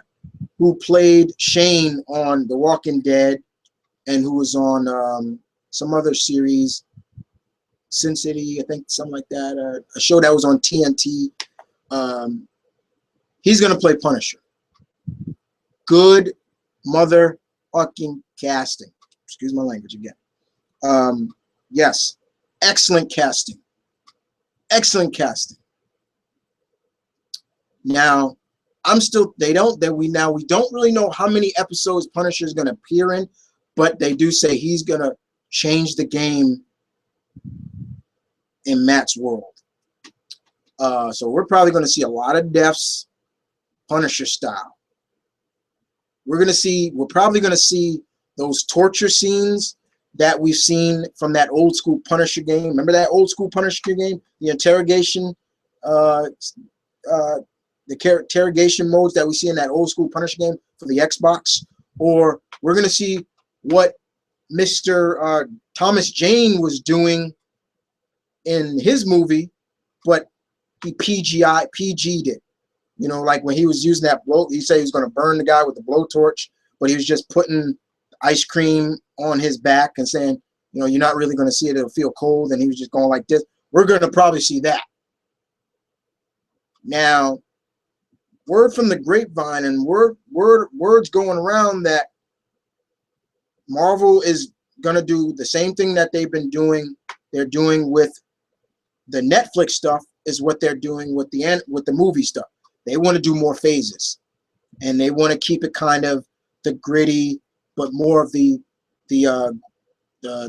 S1: Who played Shane on The Walking Dead and who was on some other series, Sin City, I think, something like that. A show that was on TNT. He's going to play Punisher. Good motherfucking casting. Excuse my language again. Yes. Excellent casting. Excellent casting. Now, we don't really know how many episodes Punisher is going to appear in, but they do say he's going to change the game in Matt's world. So we're probably going to see a lot of deaths, Punisher style. We're probably going to see those torture scenes that we've seen from that old school Punisher game. Remember that old school Punisher game? The interrogation, interrogation modes that we see in that old school Punisher game for the Xbox. Or we're going to see what Mr. Thomas Jane was doing in his movie, but he PG'd it. You know, like when he was using that he said he was going to burn the guy with the blowtorch, but he was just putting ice cream on his back and saying, you know, you're not really going to see it. It'll feel cold. And he was just going like this. We're going to probably see that. Now, word from the grapevine and words going around that Marvel is going to do the same thing that they've been doing. They're doing with the Netflix stuff is what they're doing with the movie stuff. They want to do more phases, and they want to keep it kind of the gritty, but more of the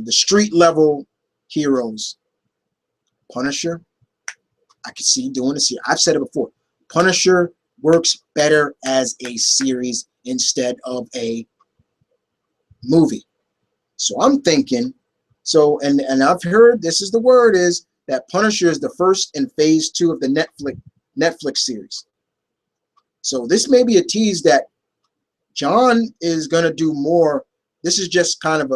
S1: street level heroes. Punisher, I could see doing this here. I've said it before. Punisher works better as a series instead of a movie. So I'm thinking, and I've heard this is the word is that Punisher is the first in phase 2 of the Netflix series. So this may be a tease that John is going to do more. This is just kind of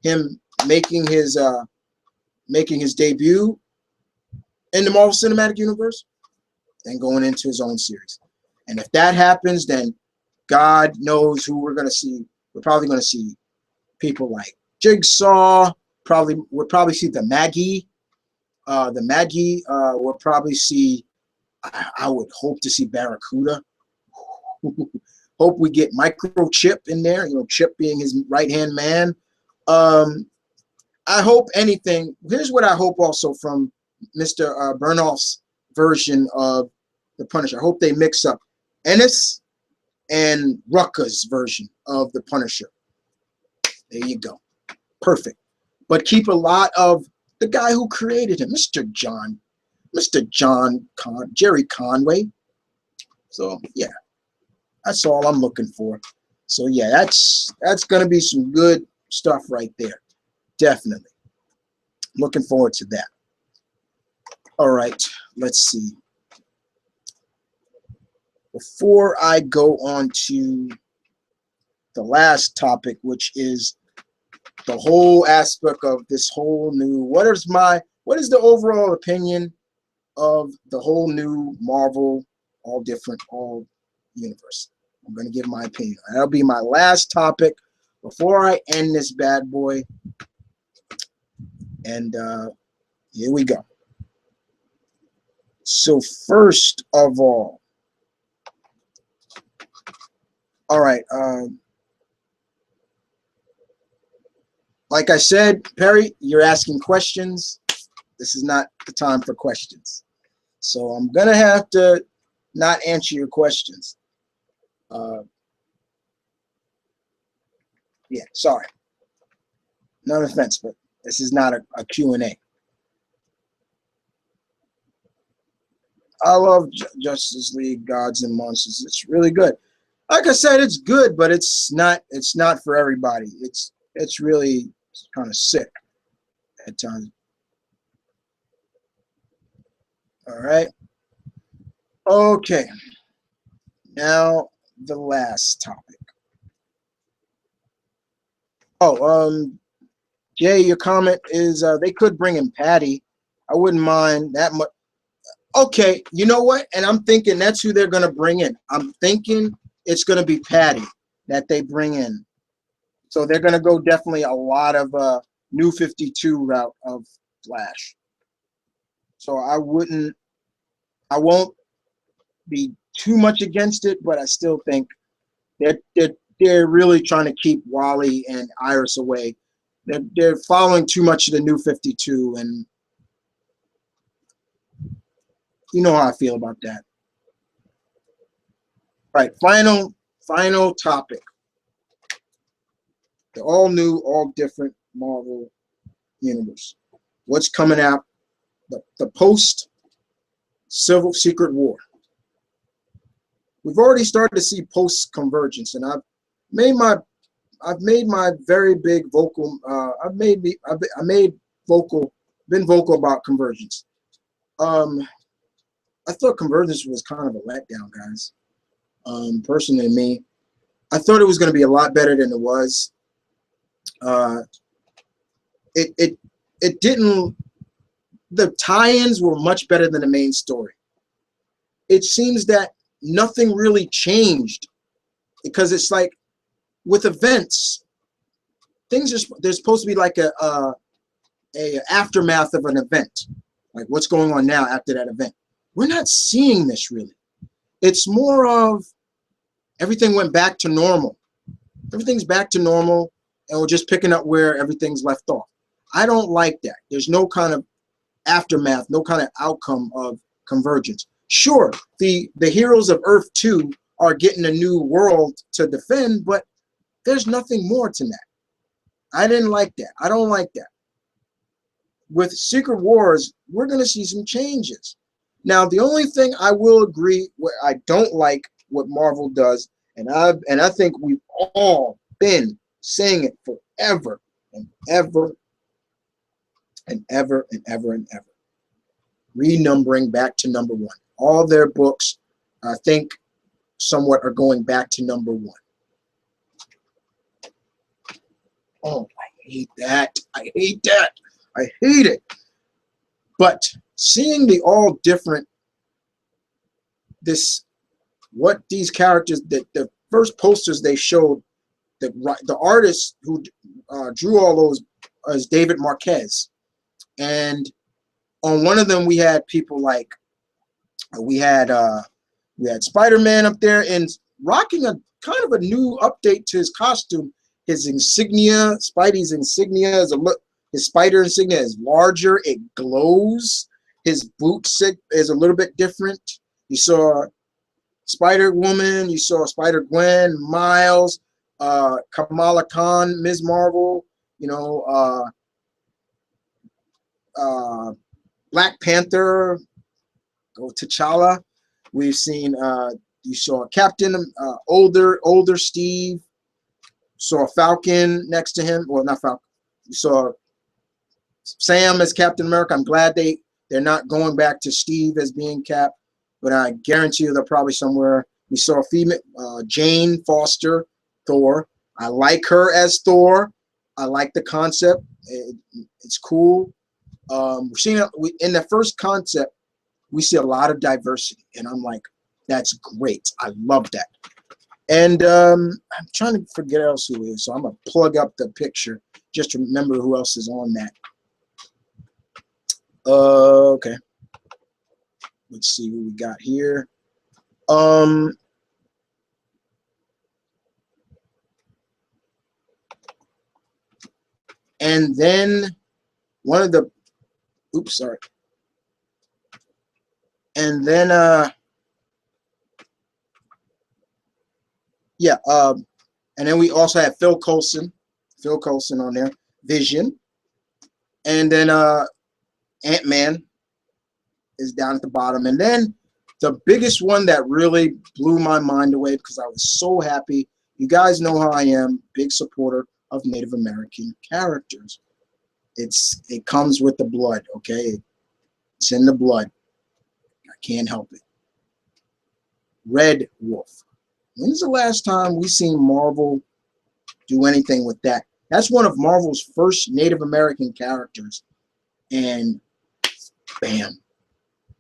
S1: him making his debut in the Marvel Cinematic Universe and going into his own series. And if that happens, then God knows who we're going to see. We're probably going to see people like Jigsaw. We'll probably see the Maggie. We'll probably see. I would hope to see Barracuda. Hope we get Microchip in there. You know, Chip being his right-hand man. I hope anything. Here's what I hope also from Mr. Bernoff's version of the Punisher. I hope they mix up Ennis and Rucka's version of the Punisher. There you go. Perfect. But keep a lot of the guy who created him, Jerry Conway. So yeah, that's all I'm looking for. So yeah, that's gonna be some good stuff right there. Definitely. Looking forward to that. All right, let's see. Before I go on to the last topic, which is the whole aspect of this whole new, what is the overall opinion of the whole new Marvel, all universe? I'm going to give my opinion. That'll be my last topic before I end this bad boy. And here we go. So first of all right. Like I said, Perry, you're asking questions. This is not the time for questions. So I'm going to have to not answer your questions. Yeah, sorry. No offense, but this is not a Q&A. I love Justice League Gods and Monsters. It's really good. Like I said, it's good, but it's not for everybody. It's really kind of sick at times. All right. Okay. Now the last topic. Oh, Jay, your comment is they could bring in Patty. I wouldn't mind that much. Okay, you know what? And I'm thinking that's who they're gonna bring in. I'm thinking it's gonna be Patty that they bring in. So they're gonna go definitely a lot of New 52 route of Flash. So I won't be too much against it, but I still think they're really trying to keep Wally and Iris away. They're following too much of the New 52, and you know how I feel about that. Right, final topic. The all new, all different Marvel universe. What's coming out? The post Civil Secret War. We've already started to see post convergence, and I've made my very big vocal. Been vocal about convergence. I thought convergence was kind of a letdown, guys. Personally, me, I thought it was going to be a lot better than it was. It didn't. The tie-ins were much better than the main story. It seems that nothing really changed because it's like with events, there's supposed to be like a aftermath of an event, like what's going on now after that event. We're not seeing this really. It's more of everything went back to normal. Everything's back to normal, and we're just picking up where everything's left off. I don't like that. There's no kind of aftermath, no kind of outcome of convergence. Sure, the heroes of Earth 2 are getting a new world to defend, but there's nothing more to that. I didn't like that. I don't like that. With Secret Wars, we're going to see some changes. Now, the only thing I will agree where I don't like what Marvel does, and I think we've all been saying it forever and ever and ever and ever and ever. Renumbering back to number one. All their books, I think, somewhat are going back to number one. Oh, I hate that. I hate that. I hate it. But seeing the all different, what these characters, the first posters they showed, the artist who drew all those is David Marquez. And on one of them, we had people like, we had Spider-Man up there and rocking a kind of a new update to his costume. His insignia, Spidey's insignia is his spider insignia is larger. It glows. His boots is a little bit different. You saw Spider-Woman. You saw Spider-Gwen, Miles, Kamala Khan, Ms. Marvel. You know, Black Panther, T'Challa. We've seen. You saw Captain, older Steve. Saw Falcon next to him. Well, not Falcon. You saw Sam as Captain America. I'm glad they're not going back to Steve as being Cap, but I guarantee you they're probably somewhere. We saw female Jane Foster, Thor. I like her as Thor. I like the concept. It's cool. We're seeing in the first concept, we see a lot of diversity, and I'm like, that's great. I love that. And I'm trying to forget else who is, so I'm gonna plug up the picture just to remember who else is on that. Okay. Let's see who we got here. And then one of the, oops, sorry. And then yeah, and then we also have Phil Coulson on there, Vision, and then Ant-Man is down at the bottom, and then the biggest one that really blew my mind away because I was so happy. You guys know how I am, big supporter of Native American characters. It comes with the blood, okay? It's in the blood. I can't help it. Red Wolf. When is the last time we seen Marvel do anything with that? That's one of Marvel's first Native American characters, and bam,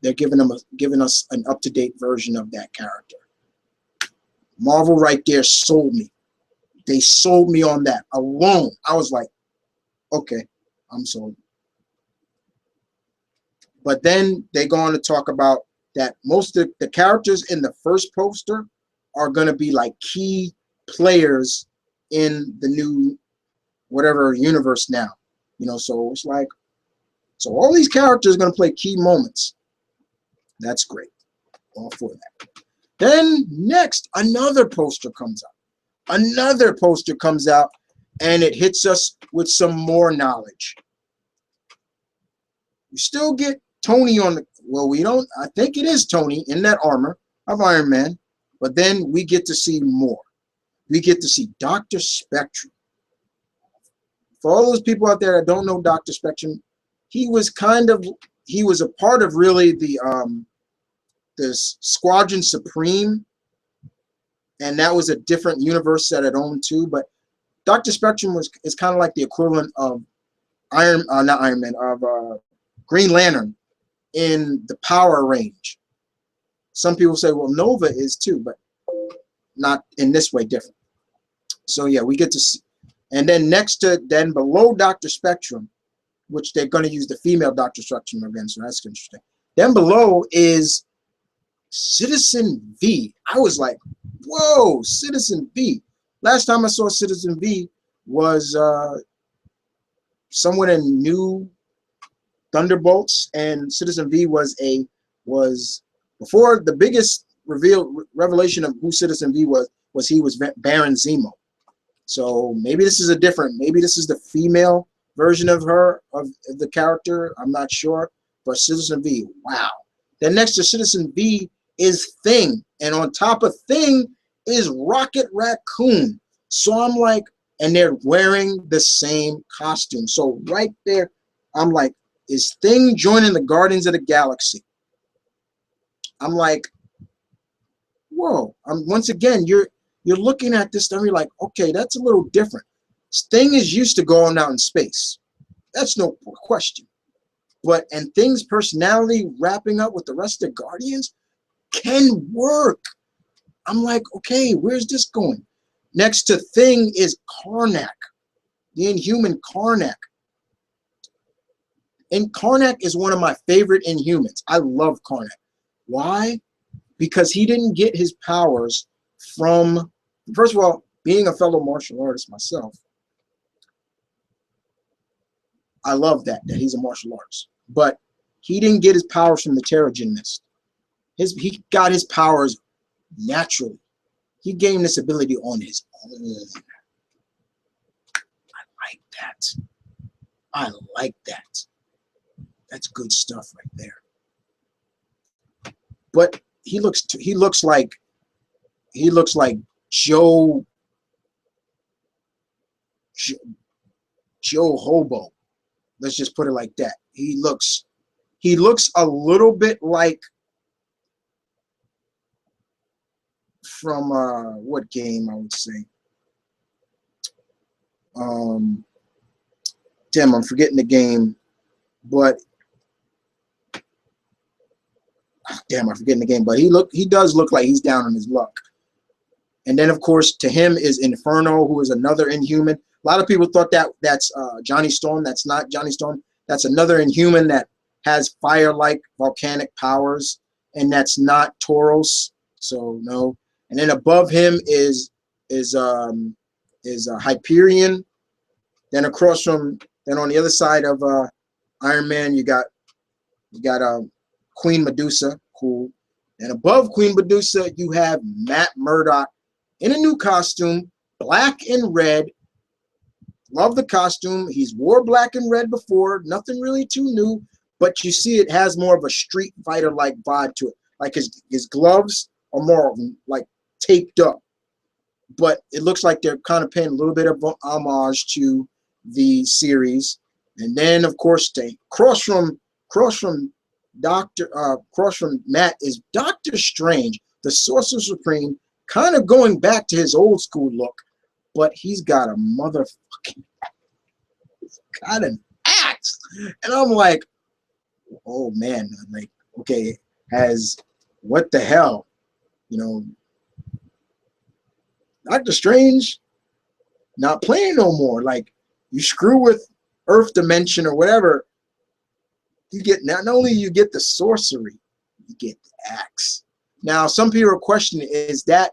S1: they're giving us an up-to-date version of that character. Marvel right there sold me. They sold me on that alone. I was like, okay, I'm sold. But then they go on to talk about that most of the characters in the first poster are going to be like key players in the new whatever universe now. You know, so it's like, so all these characters are going to play key moments. That's great. All for that. Then next, another poster comes out. Another poster comes out, and it hits us with some more knowledge. We still get Tony on the, well, we don't, I think it is Tony in that armor of Iron Man, but then we get to see more. We get to see Dr. Spectrum. For all those people out there that don't know Dr. Spectrum, he was a part of really the Squadron Supreme, and that was a different universe that it owned too. But Dr. Spectrum is kind of like the equivalent of Green Lantern in the power range. Some people say, well, Nova is too, but not in this way, different. So yeah, we get to see. And then then below Dr. Spectrum, which they're going to use the female Dr. Spectrum again, so that's interesting. Then below is Citizen V. I was like, whoa, Citizen V. Last time I saw Citizen V was somewhere in New Thunderbolts, and Citizen V was before the biggest revelation of who Citizen V was he was Baron Zemo. So maybe this is maybe this is the female version of her, of the character. I'm not sure. But Citizen V, wow. Then next to Citizen V is Thing. And on top of Thing is Rocket Raccoon. So I'm like, and they're wearing the same costume. So right there, I'm like, is Thing joining the Guardians of the Galaxy? I'm like, whoa. Once again, you're looking at this stuff, you're like, okay, that's a little different. Thing is used to going out in space. That's no question. And Thing's personality wrapping up with the rest of the Guardians can work. I'm like, okay, where's this going? Next to Thing is Karnak, the Inhuman Karnak. And Karnak is one of my favorite Inhumans. I love Karnak. Why? Because he didn't get his powers from, first of all, being a fellow martial artist myself, I love that he's a martial artist. But he didn't get his powers from the Terrigen Mist. He got his powers naturally. He gained this ability on his own. I like that. I like that. That's good stuff right there. But he looks like Joe Hobo. Let's just put it like that. He looks a little bit like from what game I would say. Damn, I'm forgetting the game, but damn, I'm forgetting the game. But he does look like he's down on his luck. And then of course to him is Inferno, who is another Inhuman. A lot of people thought that's Johnny Storm. That's not Johnny Storm. That's another Inhuman that has fire-like volcanic powers, and that's not Tauros. So no. And then above him is Hyperion. Then across from, then on the other side of Iron Man, you got Queen Medusa, cool. And above Queen Medusa, you have Matt Murdock in a new costume, black and red. Love the costume. He's wore black and red before. Nothing really too new, but you see it has more of a Street Fighter-like vibe to it. Like his gloves are more like taped up, but it looks like they're kind of paying a little bit of homage to the series. And then of course they cross from Matt is Doctor Strange, the Sorcerer Supreme, kind of going back to his old school look, but he's got a motherfucking got an axe. And I'm like, oh man, like, okay, what the hell? You know, Doctor Strange not playing no more. Like, you screw with Earth Dimension or whatever, you get not only you get the sorcery, you get the axe. Now, some people are questioning, is that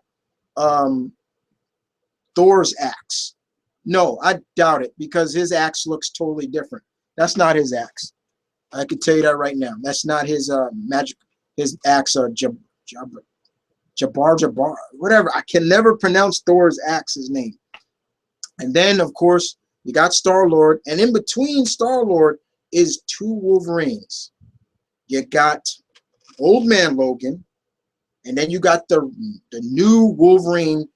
S1: Thor's axe? No, I doubt it, because his axe looks totally different. That's not his axe. I can tell you that right now. That's not his magic. His axe, Jabbar, whatever. I can never pronounce Thor's axe's name. And then, of course, you got Star-Lord, and in between Star-Lord is two Wolverines. You got Old Man Logan, and then you got the new Wolverine,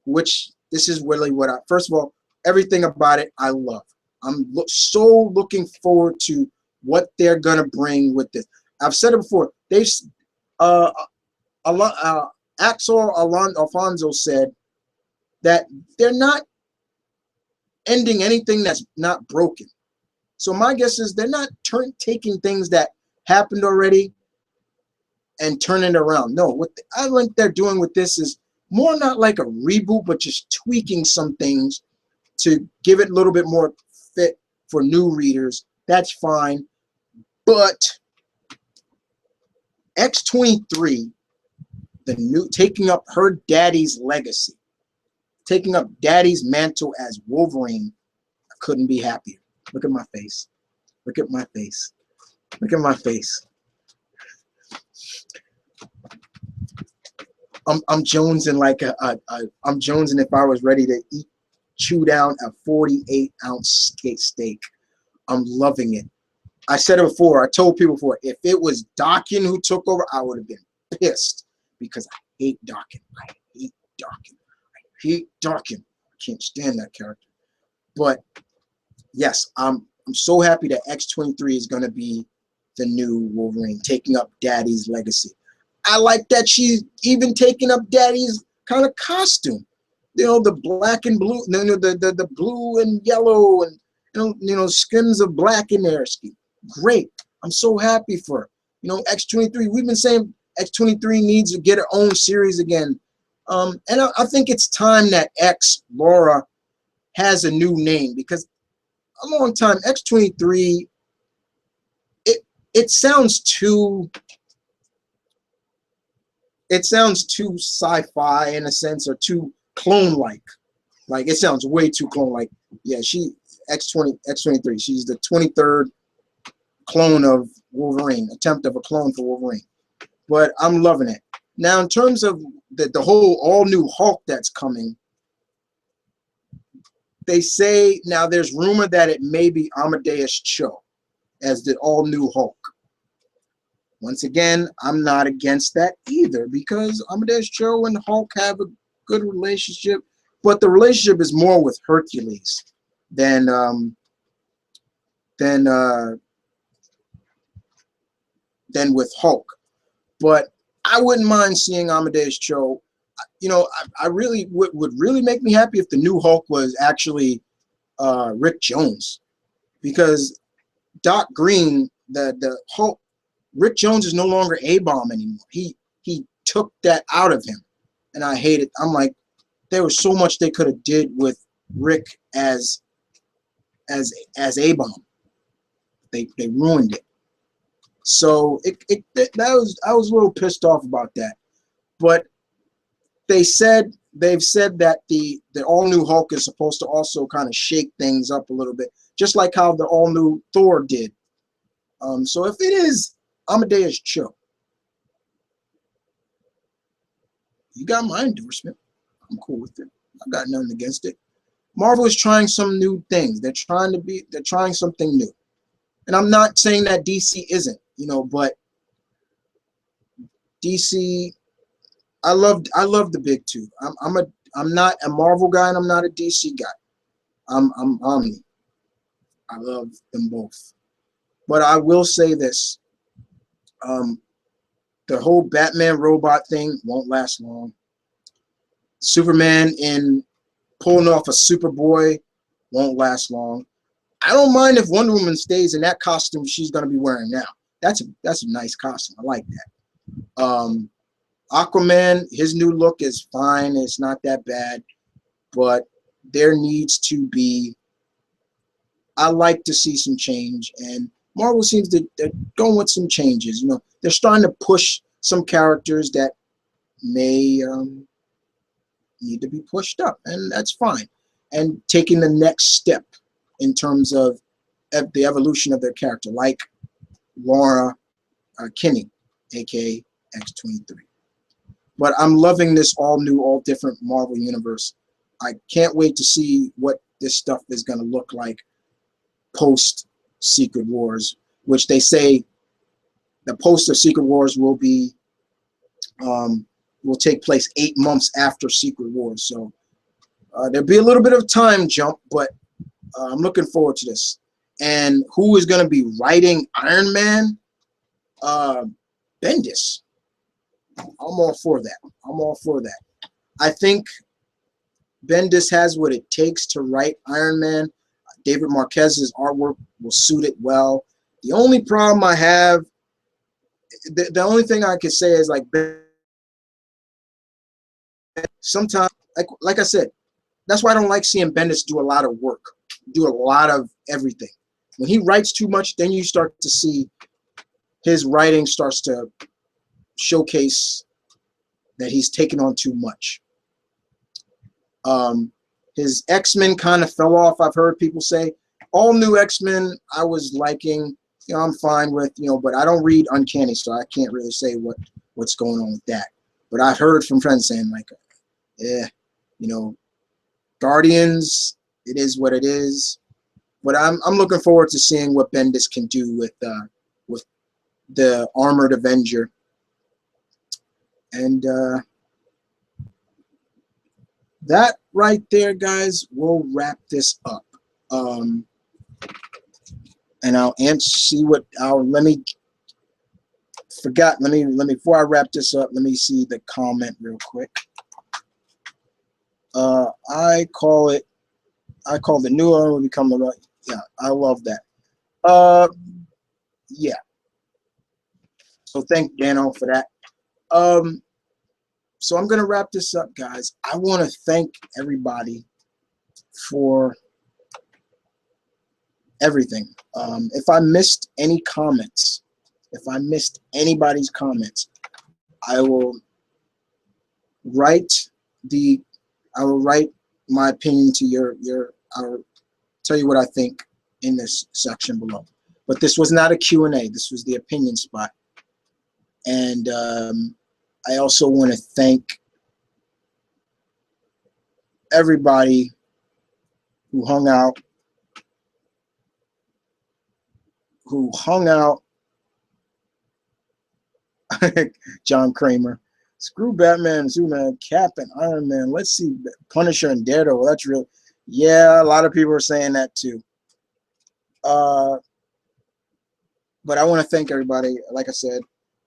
S1: which this is really what first of all, everything about it I love. I'm so looking forward to what they're gonna bring with this. I've said it before. Axel Alfonso said that they're not ending anything that's not broken. So my guess is they're not taking things that happened already and turning it around. No, what I think they're doing with this is more not like a reboot, but just tweaking some things to give it a little bit more fit for new readers. That's fine. But X-23, the new, taking up her daddy's legacy, taking up daddy's mantle as Wolverine, I couldn't be happier. Look at my face. Look at my face. Look at my face. I'm jonesing like I'm jonesing if I was ready to chew down a 48-ounce steak. I'm loving it. I said it before. I told people before. If it was Daken who took over, I would have been pissed because I hate Daken. I hate Daken. I hate Daken. I can't stand that character. But yes, I'm so happy that X-23 is going to be the new Wolverine, taking up Daddy's legacy. I like that she's even taking up Daddy's kind of costume. You know, the black and blue, the blue and yellow, and skims of black in there. Great. I'm so happy for her. You know, X-23. We've been saying X-23 needs to get her own series again. And I think it's time that Laura has a new name, because a long time X-23, it sounds too sci-fi in a sense, or too clone-like. Like, it sounds way too clone-like. Yeah, X-23. She's the 23rd clone of Wolverine, attempt of a clone for Wolverine. But I'm loving it. Now, in terms of the whole all-new Hulk that's coming, they say now there's rumor that it may be Amadeus Cho as the all-new Hulk. Once again, I'm not against that either, because Amadeus Cho and Hulk have a good relationship, but the relationship is more with Hercules than with Hulk. But I wouldn't mind seeing Amadeus Cho. You know, I really would really make me happy if the new Hulk was actually Rick Jones, because Doc Green, the Hulk, Rick Jones is no longer A-bomb anymore. He took that out of him, and I hate it. I'm like, there was so much they could have did with Rick as A-bomb. They ruined it. So I was a little pissed off about that. But they've said that the all-new Hulk is supposed to also kind of shake things up a little bit, just like how the all-new Thor did. So if it is Amadeus Cho, you got my endorsement. I'm cool with it. I got nothing against it. Marvel is trying some new things. They're trying something new. And I'm not saying that DC isn't, but DC, I love the big two. I'm not a Marvel guy and I'm not a DC guy. I'm Omni. I love them both. But I will say this. The whole Batman robot thing won't last long. Superman in pulling off a Superboy won't last long. I don't mind if Wonder Woman stays in that costume she's gonna be wearing now. That's a nice costume. I like that. Aquaman, his new look is fine. It's not that bad, but there needs to be. I like to see some change, and Marvel seems to they're going with some changes. You know, they're starting to push some characters that may need to be pushed up, and that's fine. And taking the next step in terms of the evolution of their character, like Laura Kinney, aka X-23. But I'm loving this all new, all different Marvel universe. I can't wait to see what this stuff is going to look like post Secret Wars, which they say the post of Secret Wars will be will take place 8 months after Secret Wars. So there'll be a little bit of time jump, but I'm looking forward to this. And who is going to be writing Iron Man? Bendis. I'm all for that. I'm all for that. I think Bendis has what it takes to write Iron Man. David Marquez's artwork will suit it well. The only problem I have, the only thing I can say is like sometimes, like I said, that's why I don't like seeing Bendis do a lot of work, do a lot of everything. When he writes too much, then you start to see his writing starts to showcase that he's taken on too much. His X-Men kind of fell off, I've heard people say. All new X-Men I was liking, you know, I'm fine with, you know, but I don't read Uncanny, so I can't really say what's going on with that. But I've heard from friends saying like, you know, Guardians, it is what it is. But I'm looking forward to seeing what Bendis can do with the Armored Avenger. And that right there, guys, will wrap this up. And I'll see what let me before I wrap this up, let me see the comment real quick. I call the new owner will become the right. Yeah, I love that. Yeah. So thank Dano for that. So I'm gonna wrap this up, guys. I want to thank everybody for everything. If I missed any comments, if I missed anybody's comments, I will write my opinion to I'll tell you what I think in this section below. But this was not a Q&A. This was the opinion spot. And I also want to thank everybody who hung out, John Kramer. Screw Batman, Superman, Cap, and Iron Man. Let's see Punisher and Daredevil. That's real. Yeah, a lot of people are saying that too. But I want to thank everybody. Like I said,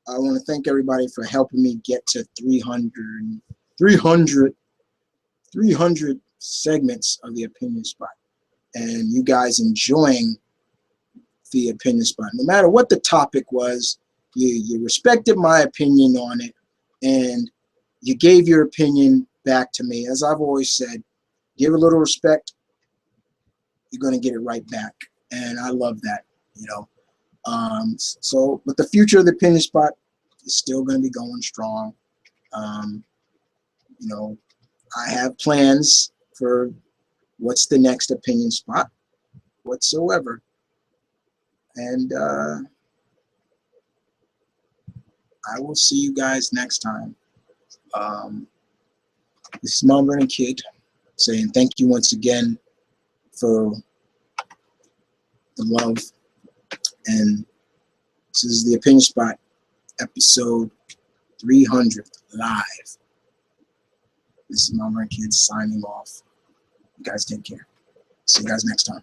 S1: I want to thank everybody for helping me get to 300 segments of the opinion spot. And you guys enjoying the opinion spot. No matter what the topic was, you respected my opinion on it, and you gave your opinion back to me. As I've always said, give a little respect, you're going to get it right back. And I love that, you know. So, but the future of the opinion spot is still going to be going strong. You know, I have plans for what's the next opinion spot whatsoever. And I will see you guys next time. This is McConaughey saying thank you once again for the love. And this is the Opinion Spot, episode 300th live. This is McConaughey Kid signing off. You guys take care. See you guys next time.